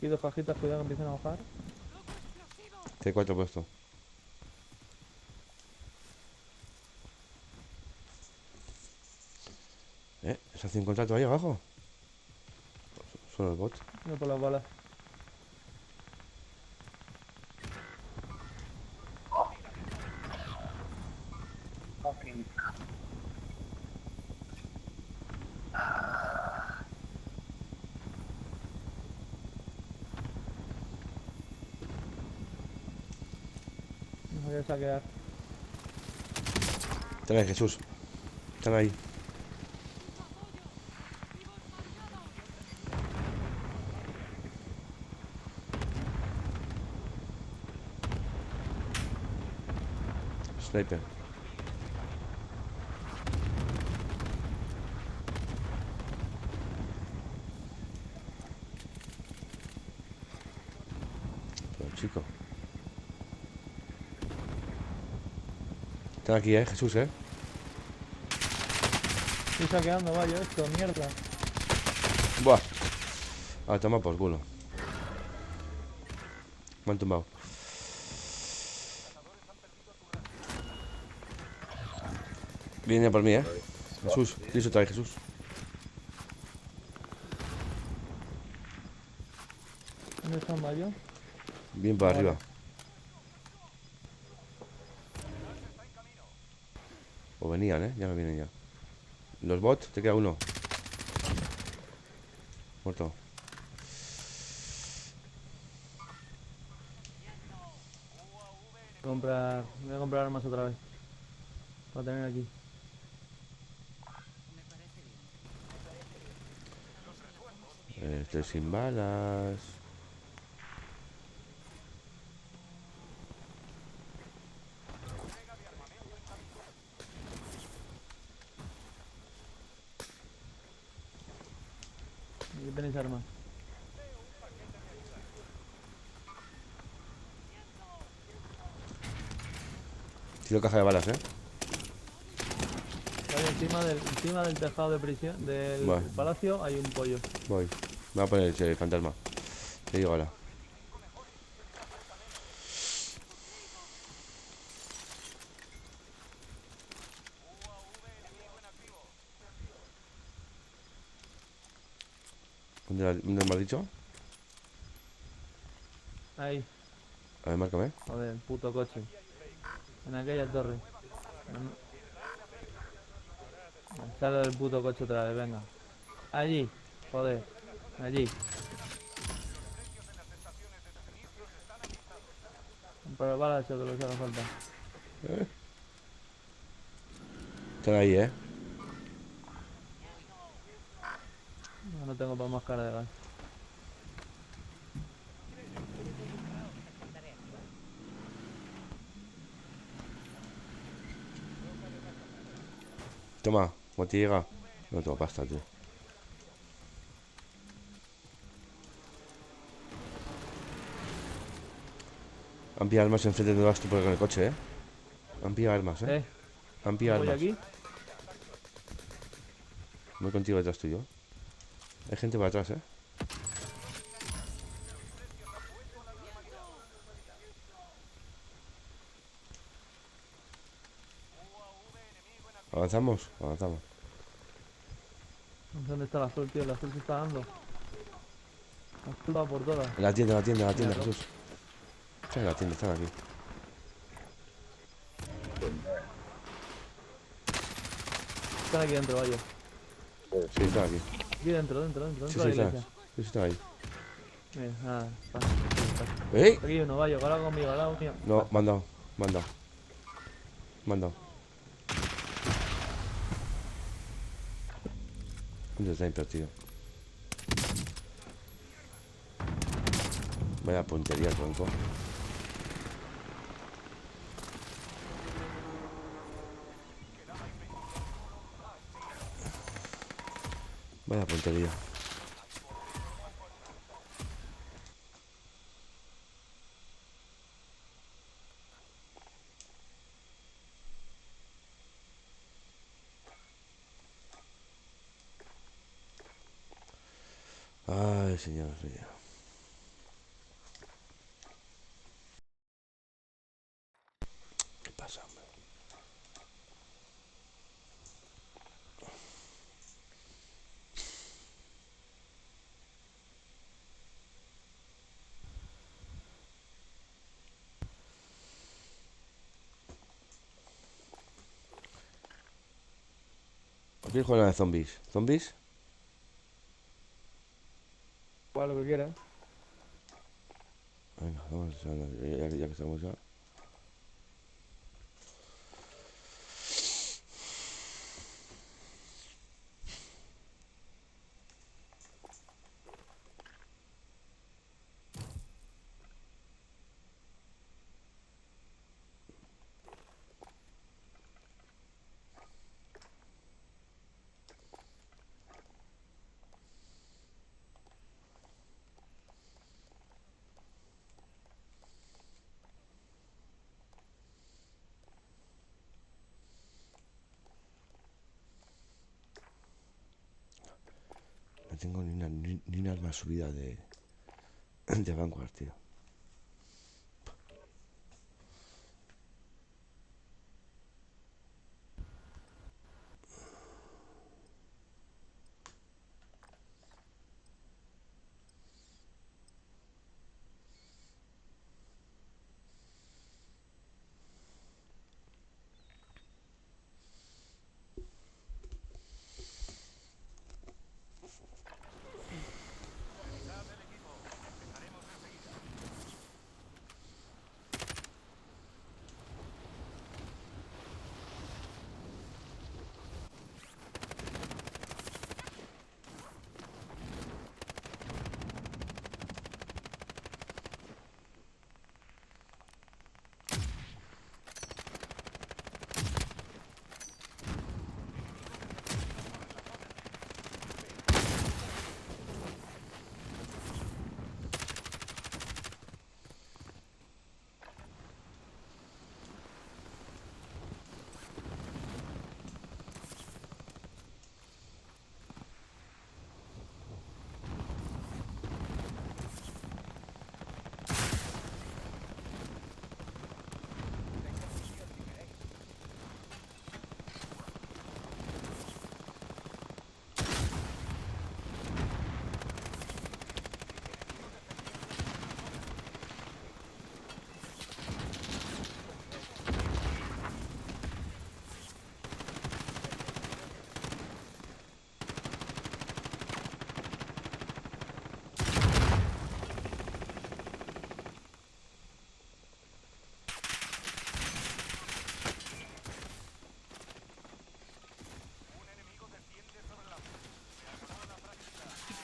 Y dos cajitas, cuidado que empiezan a bajar. T4 puesto. ¿Se hace un contrato ahí abajo? Solo el bot. No por las balas. Nos voy a saquear. Están ahí, Jesús. Están ahí. Sniper. Pero chico. Están aquí, Jesús, Estoy saqueando, vaya esto, mierda. Buah. Ah, toma por culo. Me han tumbado. Viene por mí, Jesús, tienes otra vez, Jesús. ¿Dónde está Mayo? Bien para Vale. arriba. O venían, ya no vienen ya. Los bots, te queda uno. Muerto. Voy a comprar armas otra vez. Para tener aquí. Estoy sin balas. Aquí tenéis armas. Tiro caja de balas, Vale, encima del tejado de prisión, del Vale. palacio, hay un pollo. Voy. Me voy a poner el fantasma. Te digo ahora. ¿Dónde me has dicho? Ahí, A ver, márcame. joder, puto coche. En aquella torre. Sale del puto coche otra vez, venga. Allí, joder, allí. Pero balas o que les haga falta. Están ahí, No tengo para más cara de gas. Toma, ¿cómo te llega? No tengo pasta, tío. Han pillado armas enfrente de vas tú por con el coche, Han pillado armas, Han pillado Voy armas. aquí. Voy contigo detrás tuyo. Hay gente para atrás, ¿Avanzamos? Avanzamos. ¿Dónde está la azul, tío? La azul se está dando. La azul va por todas. En la tienda, Mira, Jesús. Están en la tienda, están aquí. Están aquí dentro, vaya. Sí, están aquí. Aquí dentro Sí, de la sí, están. iglesia. Sí, están ahí. Mira, nada, pasa. ¡Ey! Aquí uno, vaya, ahora conmigo, al lado mío. No, me han dado. Me han dado. Me han dado. ¿Dónde está sniper, tío? Vaya puntería, tronco. Vaya puntería. Ay, señor, señor. ¿Qué pasa, hombre? ¿Por qué juega de zombies? ¿Zombies? Igual lo que quieras. Venga, vamos, ya que estamos ya. No tengo ni una arma subida de Vanguard, tío.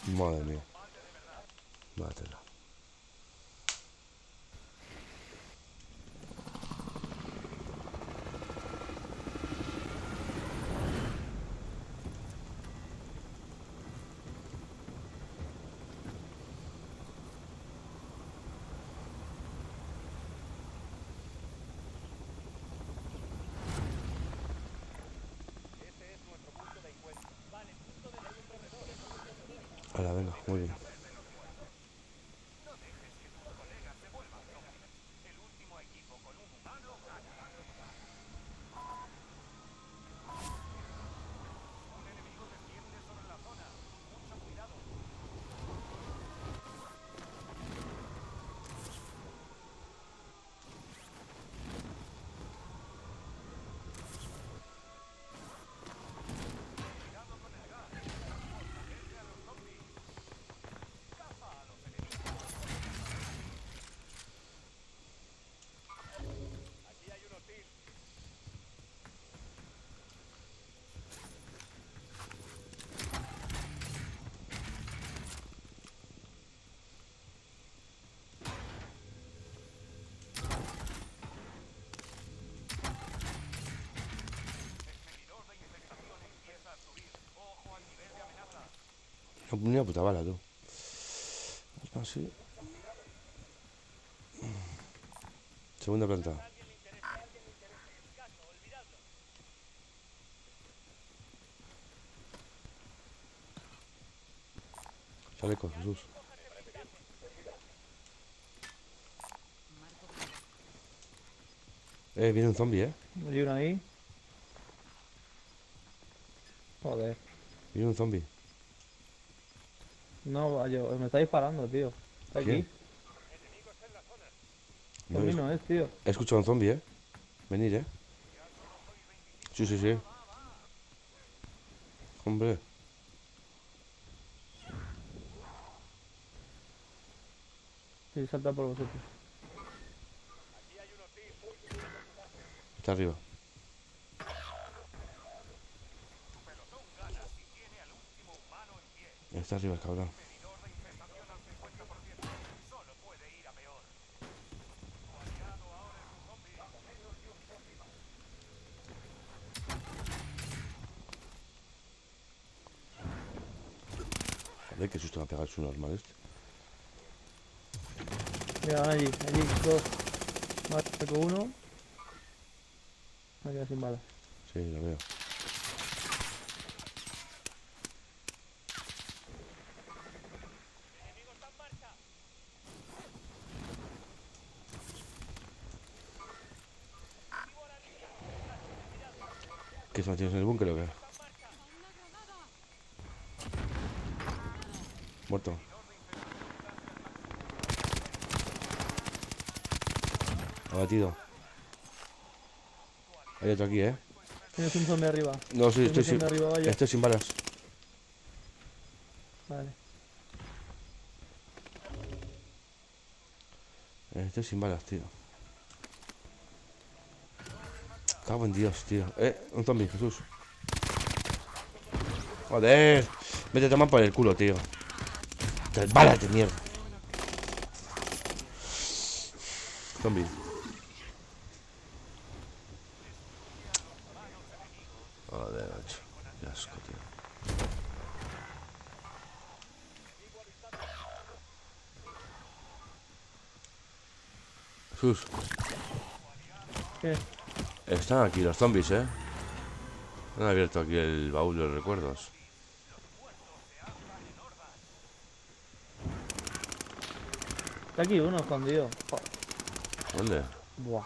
Madre mía. Mátela. Hola, venga, muy bien. Una puta bala, tú. Así. Segunda planta. Chaleco, Jesús. Viene un zombie, Hay uno ahí. Joder. Viene un zombie. No, me está disparando, tío. Está ¿Quién? aquí. No, Por mí no es, tío. he escuchado un zombie, Venir, Sí, sí, sí. Hombre. Sí, salta por vosotros. Está arriba. Está arriba el cabrón. Joder, qué susto me ha pegado su normal este. Mira, van allí, dos. Marco uno. Me queda sin balas. Sí, lo veo. ¿Qué se mantienes en el búnker o qué? Muerto. Abatido. Hay otro aquí, Tienes un zombie arriba. No, sí, Tienes un zombie arriba, vaya. estoy sin balas. Vale. Estoy sin balas, tío. Cago en Dios, tío. Un zombie, Jesús. Joder. Vete a tomar por el culo, tío. Balas de mierda. Zombie. Joder, macho. Qué asco, tío. Jesús. ¿Qué? Están aquí los zombies, Han abierto aquí el baúl de los recuerdos. Está aquí uno escondido. Joder. ¿Dónde? Buah.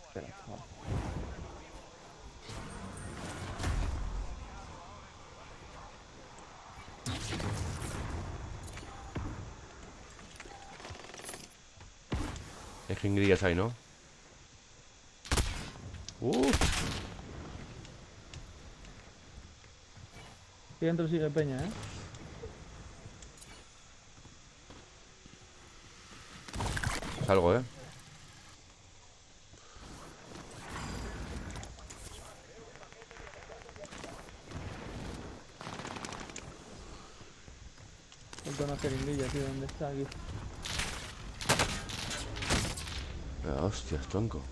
Espera, chaval. Es que ingrillas hay, ¿no? Aquí dentro sigue peña, Salgo, falta una jeringuilla, tío. ¿Dónde está? Aquí. Hostias, tronco.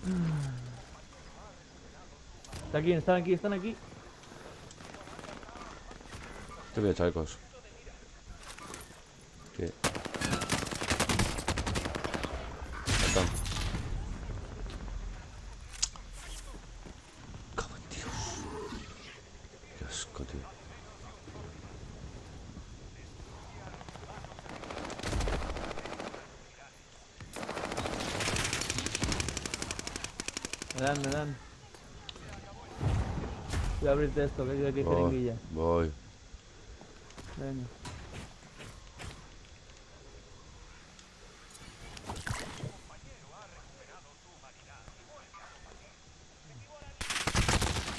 Están aquí. Te veo chalecos. ¿Qué? Faltan. Cago en Dios. Qué asco, tío. Me dan. Voy a abrirte esto, que hay jeringuilla. Voy. Venga.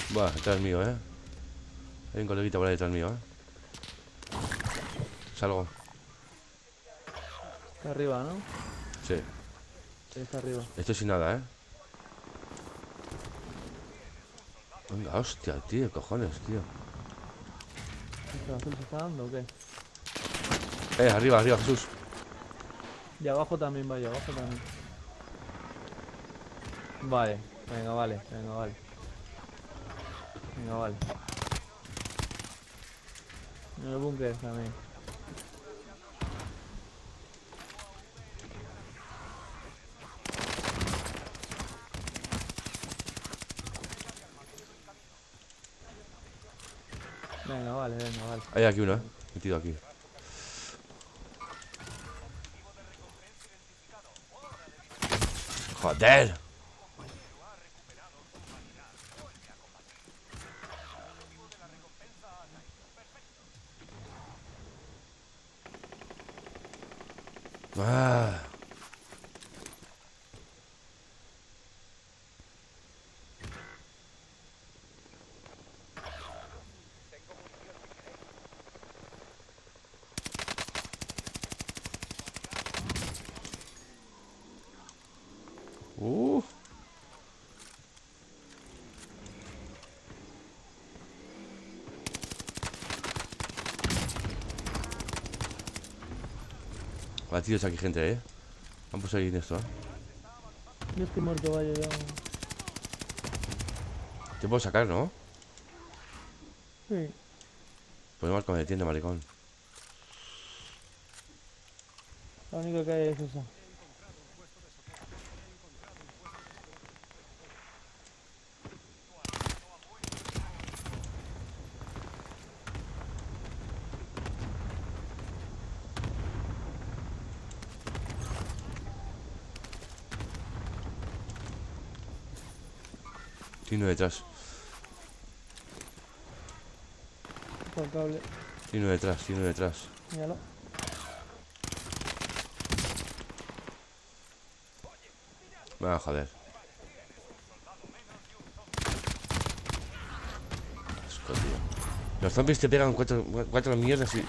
Buah, detrás mío, ¿eh? Hay un coleguita por ahí detrás mío, ¿eh? Salgo. Está arriba, ¿no? Sí. Sí, está arriba. Esto sin nada, ¿eh? Venga, hostia, tío, cojones, tío. ¿El azul se está dando o qué? Arriba, Jesús. Y abajo también, vaya, abajo también. Vale, vale. En el búnker también. Venga, vale. Hay aquí uno, ¿eh? Metido aquí. ¡Joder! Ah. Batidos aquí, gente, ¿eh? Vamos a ir en esto, ¿eh? Yo estoy muerto, vaya, ya. Te puedo sacar, ¿no? Sí. Pues marco de tienda, maricón. La única que hay es esa. Tiene uno detrás. Por el cable. Tiene uno detrás. Míralo. Ah, joder. Asco, tío. Los zombies te pegan cuatro mierdas y...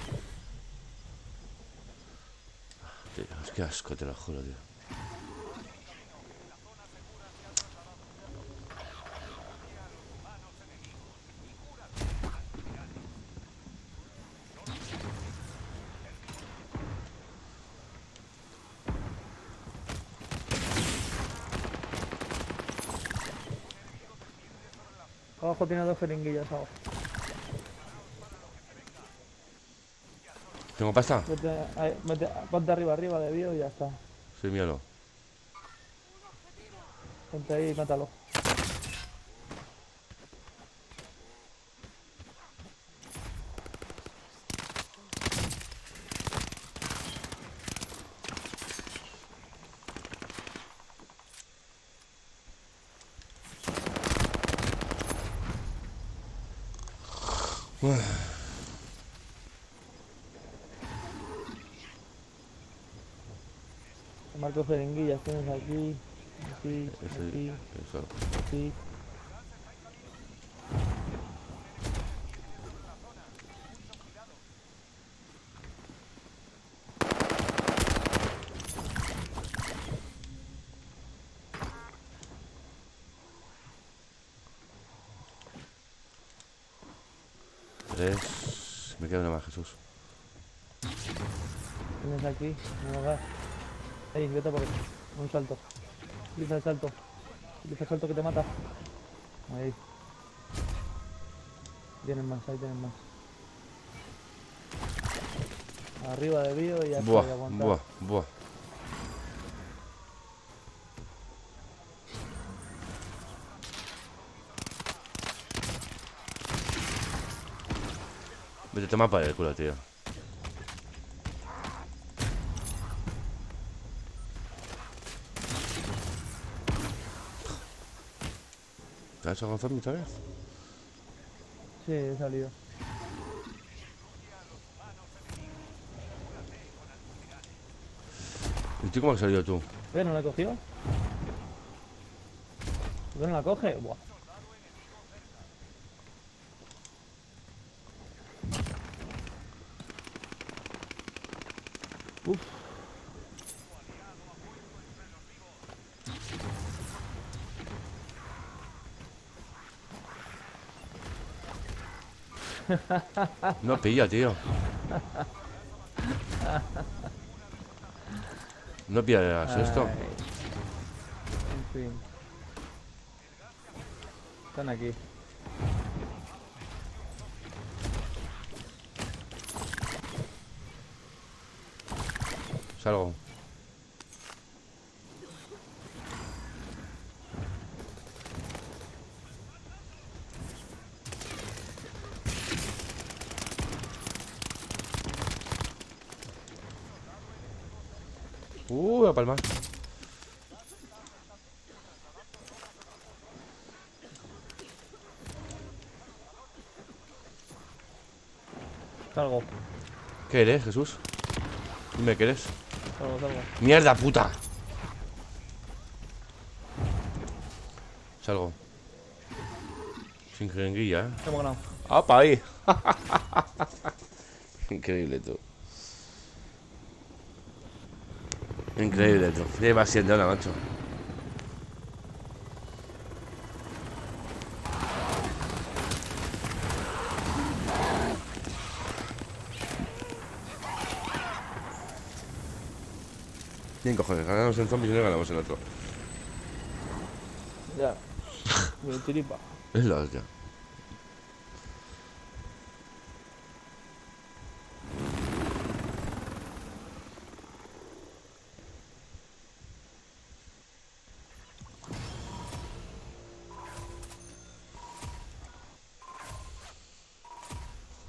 Tío, es que asco, te lo juro, tío. Abajo tiene dos jeringuillas abajo. ¿Tengo pasta? Ponte arriba de bio y ya está. Sí, míralo. Ponte ahí y mátalo. Marco jeringuillas, tienes aquí, aquí. Eso. Aquí. Tres. Me queda una más, Jesús. Tienes aquí, un hogar. Ey, vete por aquí. Un salto. Utiliza el salto. Utiliza el salto que te mata. Ahí. Tienen más, ahí tienen más. Arriba de bio y ya está, Buah, y aguantar. buah, buah. Vete, toma para el culo, tío. ¿Te has hecho con zombie otra vez? Sí, he salido. ¿Y tú cómo has salido tú? ¿No la cogió? ¿Por qué no la coge? Buah. Uf. No pilla, tío. No pillas esto. Ay. En fin. Están aquí. Salgo. A palmar. Salgo, ¿Qué eres, Jesús? Dime qué eres. salgo. ¡Mierda, puta! Salgo. Sin jeringuilla, ¿eh? Hemos ganado. ¡Apa, ahí! Increíble, tú. Increíble, tú. Lleva siendo ahora, macho. Bien, cojones. Ganamos en zombies y no ganamos en otro. Ya. Bien, chiripa. Es la hostia.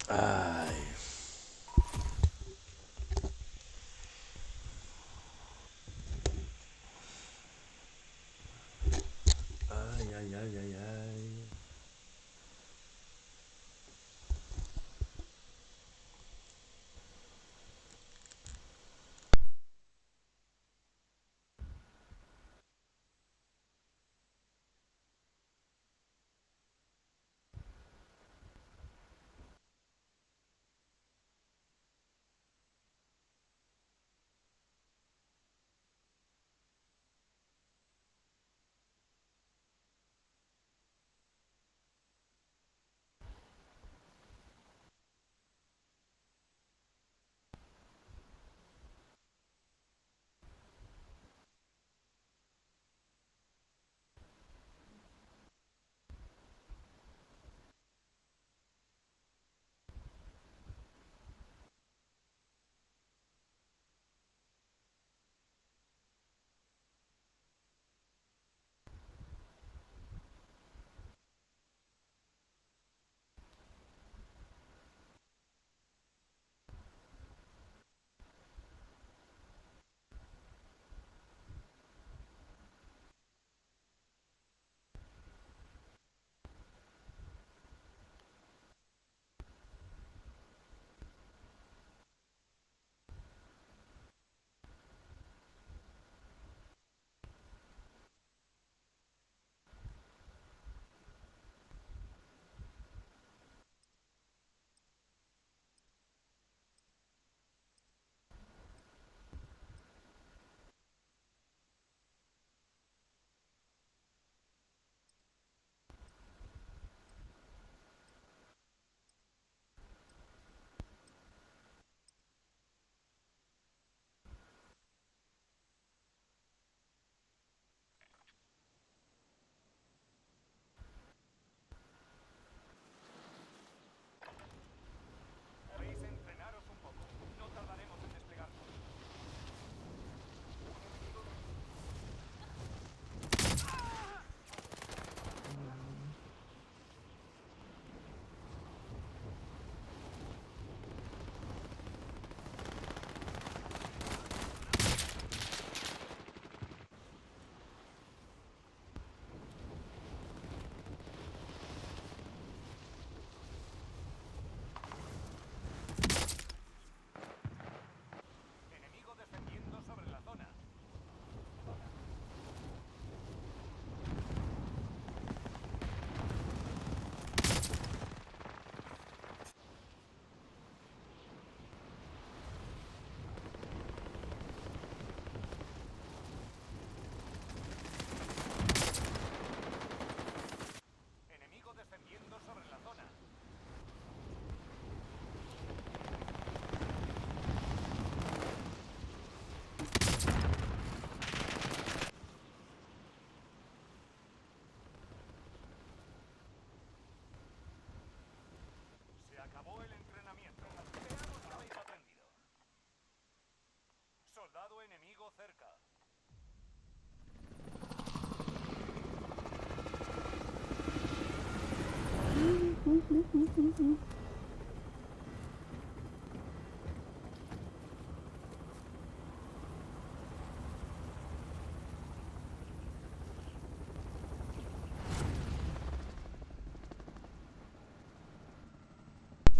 Ay. Ay, ay, ay, ay, ay.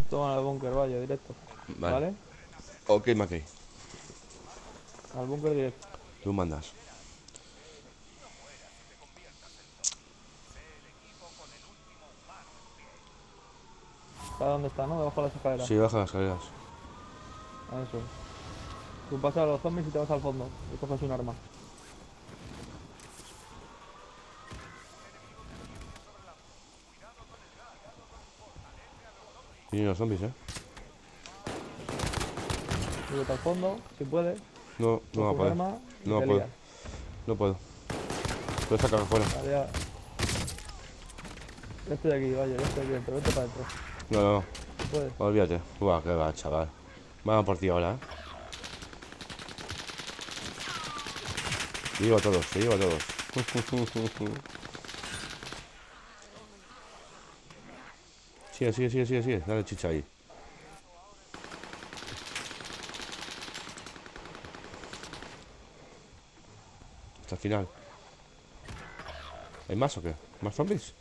Toma al búnker, vaya, directo. Vale. ¿Vale? Ok, Macri. Al búnker directo. Tú mandas. ¿Sabes dónde está, no? Debajo de las escaleras. Sí, baja las escaleras. Eso es. Tú pasas a los zombies y te vas al fondo. Y coges un arma. Vienen los zombies, Súbete al fondo, si puedes. No, no va a Coge un poder. arma y No te puedo. lías. No puedo. Puedes sacar afuera. Vale, ya. Yo estoy aquí, vaya, yo estoy aquí dentro. Vete para adentro. No, no, no. Si puedes. Olvídate. Buah, qué va, chaval. Vamos por ti ahora, Te llevo a todos, te llevo a todos. Sigue, sigue, sigue, sigue, sigue. Dale chicha ahí. Hasta el final. ¿Hay más o qué? ¿Más zombies?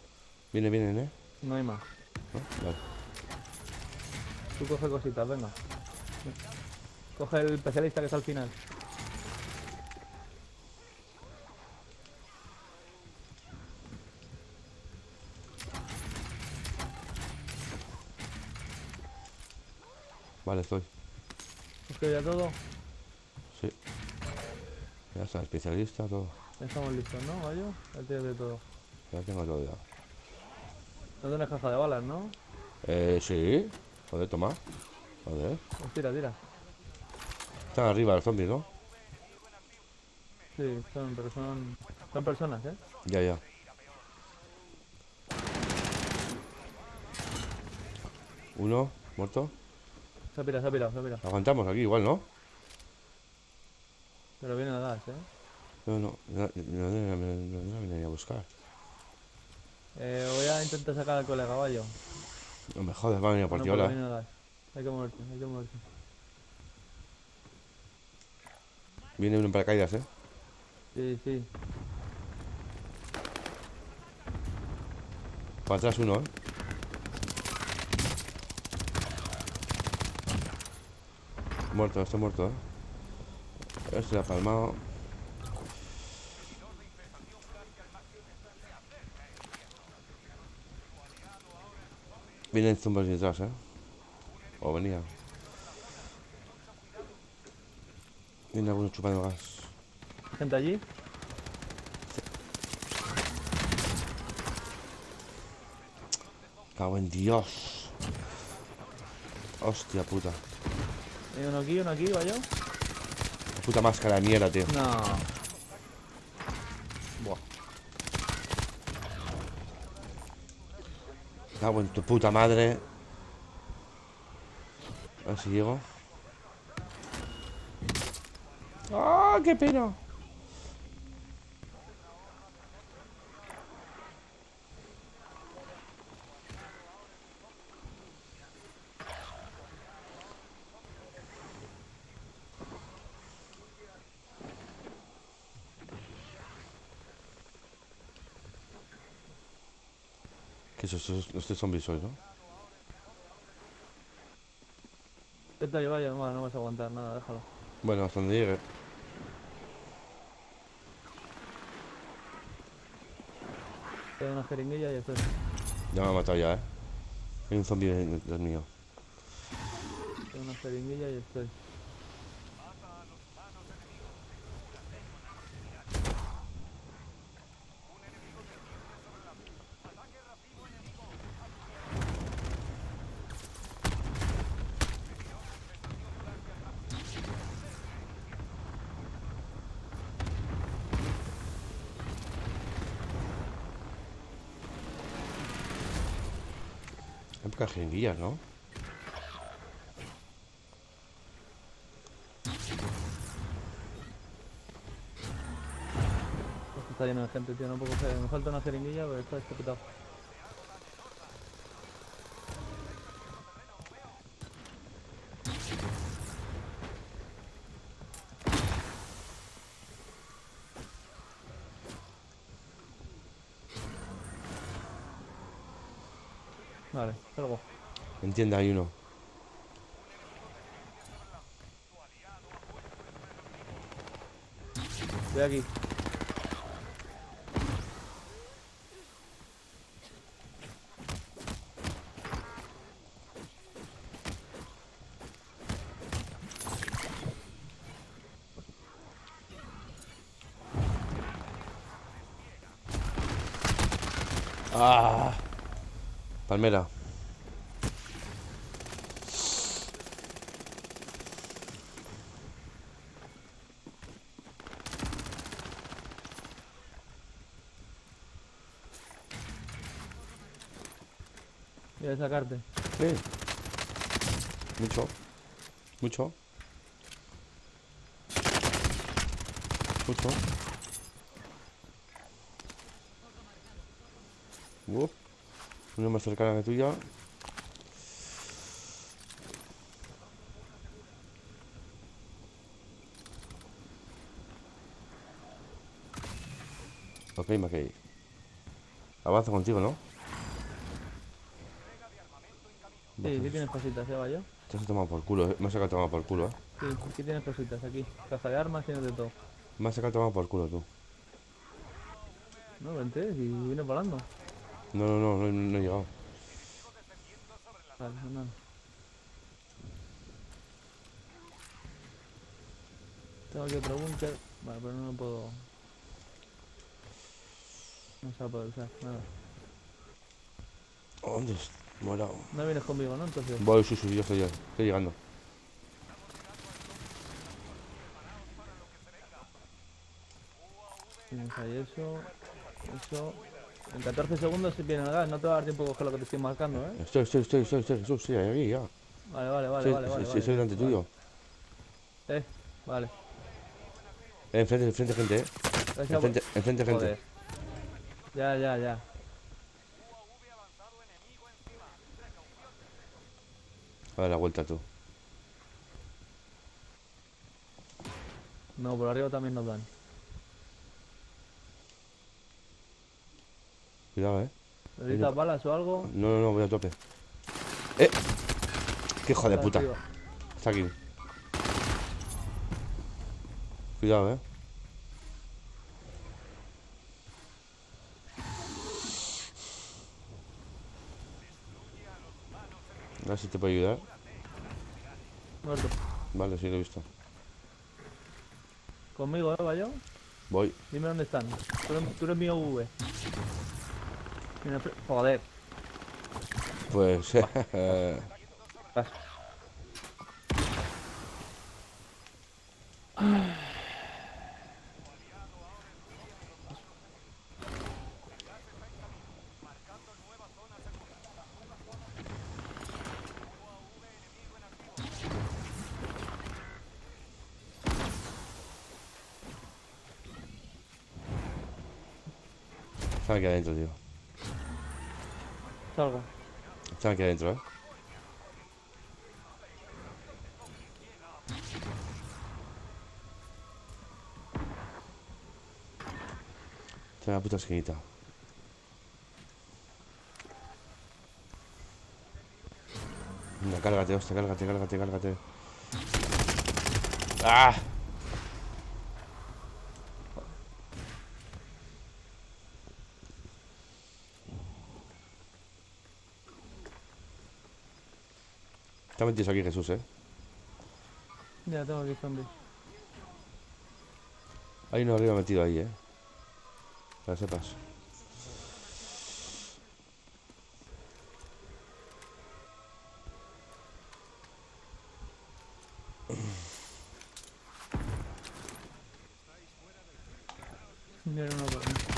Vienen, No hay más. ¿No? Vale. Tú coge cositas, venga. Coge el especialista que está al final. Vale, estoy. Coge ya todo. Sí. Ya está, especialista, todo. Ya estamos listos, ¿no, Gallo? Ya tienes de todo. Ya tengo todo ya. No tienes caja de balas, ¿no? Sí. Joder, toma. Joder. Pues tira, tira. Están arriba los zombies, ¿no? Sí, pero son personas, ¿eh? Ya, ya. Uno, muerto. Se ha pirado, se ha pirado, se ha pirado. Aguantamos aquí igual, ¿no? Pero viene a dar, ¿eh? No venía a buscar. Voy a intentar sacar al colega, Gallo. No me jodas, va a venir a por No ti puedo, ahora. viene a dar. Hay que moverte, hay que moverte. Viene uno en paracaídas, Sí, sí. Para atrás uno, Muerto, está muerto, Este ha palmado. Vienen zombies detrás, O venía. Viene alguno chupando gas. ¿Gente allí? Cago en Dios. Hostia puta. Hay uno aquí, Gallo. La puta máscara de mierda, tío. No. Buah. Cago en tu puta madre. A ver si llego. ¡Ah, qué pena! Que estos zombies soy, ¿no? Vete ahí, Gallo, no vas a aguantar nada, déjalo. Bueno, hasta donde llegue. Te doy una jeringuilla y esto es. Ya me ha matado ya, Hay un zombie detrás mío. Te doy una jeringuilla y estoy. Hay pocas jeringuillas, ¿no? Esto está lleno de gente, tío, no puedo coger. Me falta una jeringuilla, pero está petado. Vale, salgo. Entienda, hay uno. Voy aquí. ¡Ah! Palmera. Voy a sacarte. Sí. Mucho. Mucho. Mucho. Una más cercana que tuya. Ok, Mackey. Avanzo contigo, ¿no? Sí, aquí tienes cositas, ¿eh, yo? Te has tomado por culo, me has sacado tomado por culo, Sí, aquí tienes cositas, aquí. Caja de armas, tienes de todo. Me has sacado tomado por culo, tú. No, vente, si vienes volando. No he llegado. Vale, no, nada. Tengo aquí otro búnker. Vale, pero no lo puedo... No se va a poder usar, nada. ¿Dónde es? Morado. No vienes conmigo, ¿no? Entonces... Voy, sí, yo estoy llegando. Tienes ahí eso... Eso... En 14 segundos se viene el gas, no te va a dar tiempo a coger lo que te estoy marcando, ¿eh? Estoy, Jesús, sí, aquí ya. Vale, vale, vale, Sí, vale, vale. sí, estoy delante tuyo. Vale. Enfrente, gente, Enfrente, gente. Joder. Ya. A ver la vuelta tú. No, por arriba también nos dan. Cuidado, ¿Necesitas balas o algo? No, voy a tope. ¡Qué hijo de Está puta! arriba. Está aquí. Cuidado, A ver si te puedo ayudar. Muerto. Vale, sí lo he visto. Conmigo, yo. Voy. Dime dónde están. Tú eres mi OV. Mira, joder. Pues... Paso. Están aquí adentro, tío. Salgo. Están aquí adentro, Está en la puta esquinita. Venga, cárgate, hostia, cárgate. ¡Ah! Está metido aquí Jesús, Ya tengo aquí zombies. Hay uno arriba metido ahí, Para que sepas. Mira uno por ahí.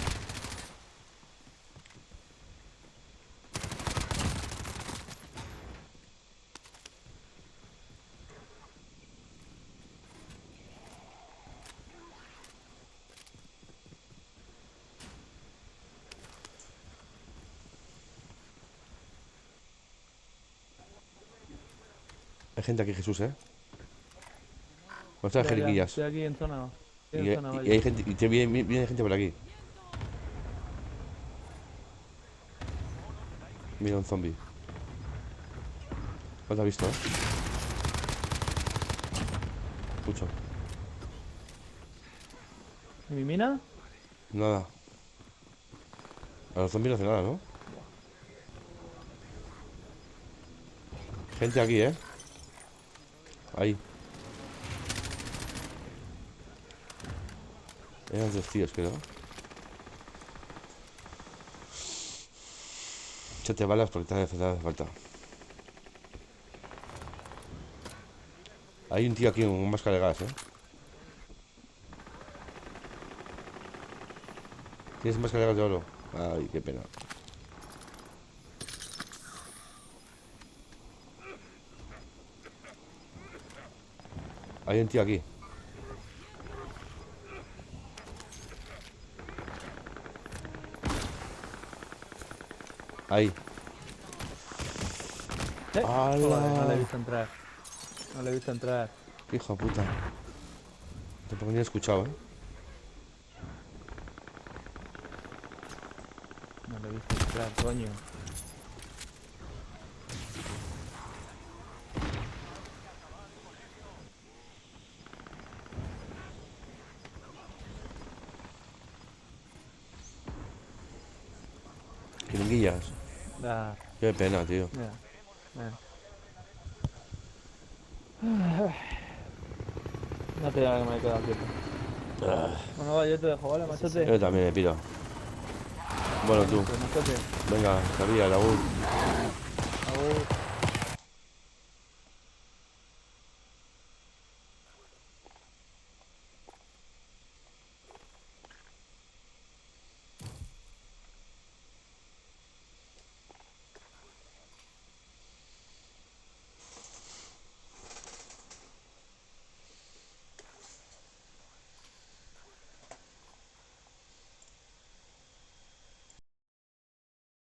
gente aquí, Jesús, Ostras, Ya, ya, jeringuillas. estoy aquí en zona. Estoy Y, en zona, y vaya. hay gente, y te viene gente por aquí. Mira un zombie. ¿No te has visto, Escucho. ¿Y mi mina? Nada. A los zombies no hace nada, ¿no? Gente aquí, Ahí. Eran 2 tíos, creo. Échate balas porque te hace falta. Hay un tío aquí con máscara de gas, ¿Tienes máscara de gas de oro? Ay, qué pena. Hay un tío aquí. Ahí. ¡Hala! Joder, no le he visto entrar. No le he visto entrar. Hijo de puta. Tampoco ni he escuchado, No le he visto entrar, coño. Jeringuillas. Ah, Qué pena, tío. mira. Mira. No te digas que me he quedado quieto. Bueno, va, yo te dejo, ¿vale, machote? Yo también me pido. Bueno, tú. Pues, machote. Venga, sabía, la U. Agur.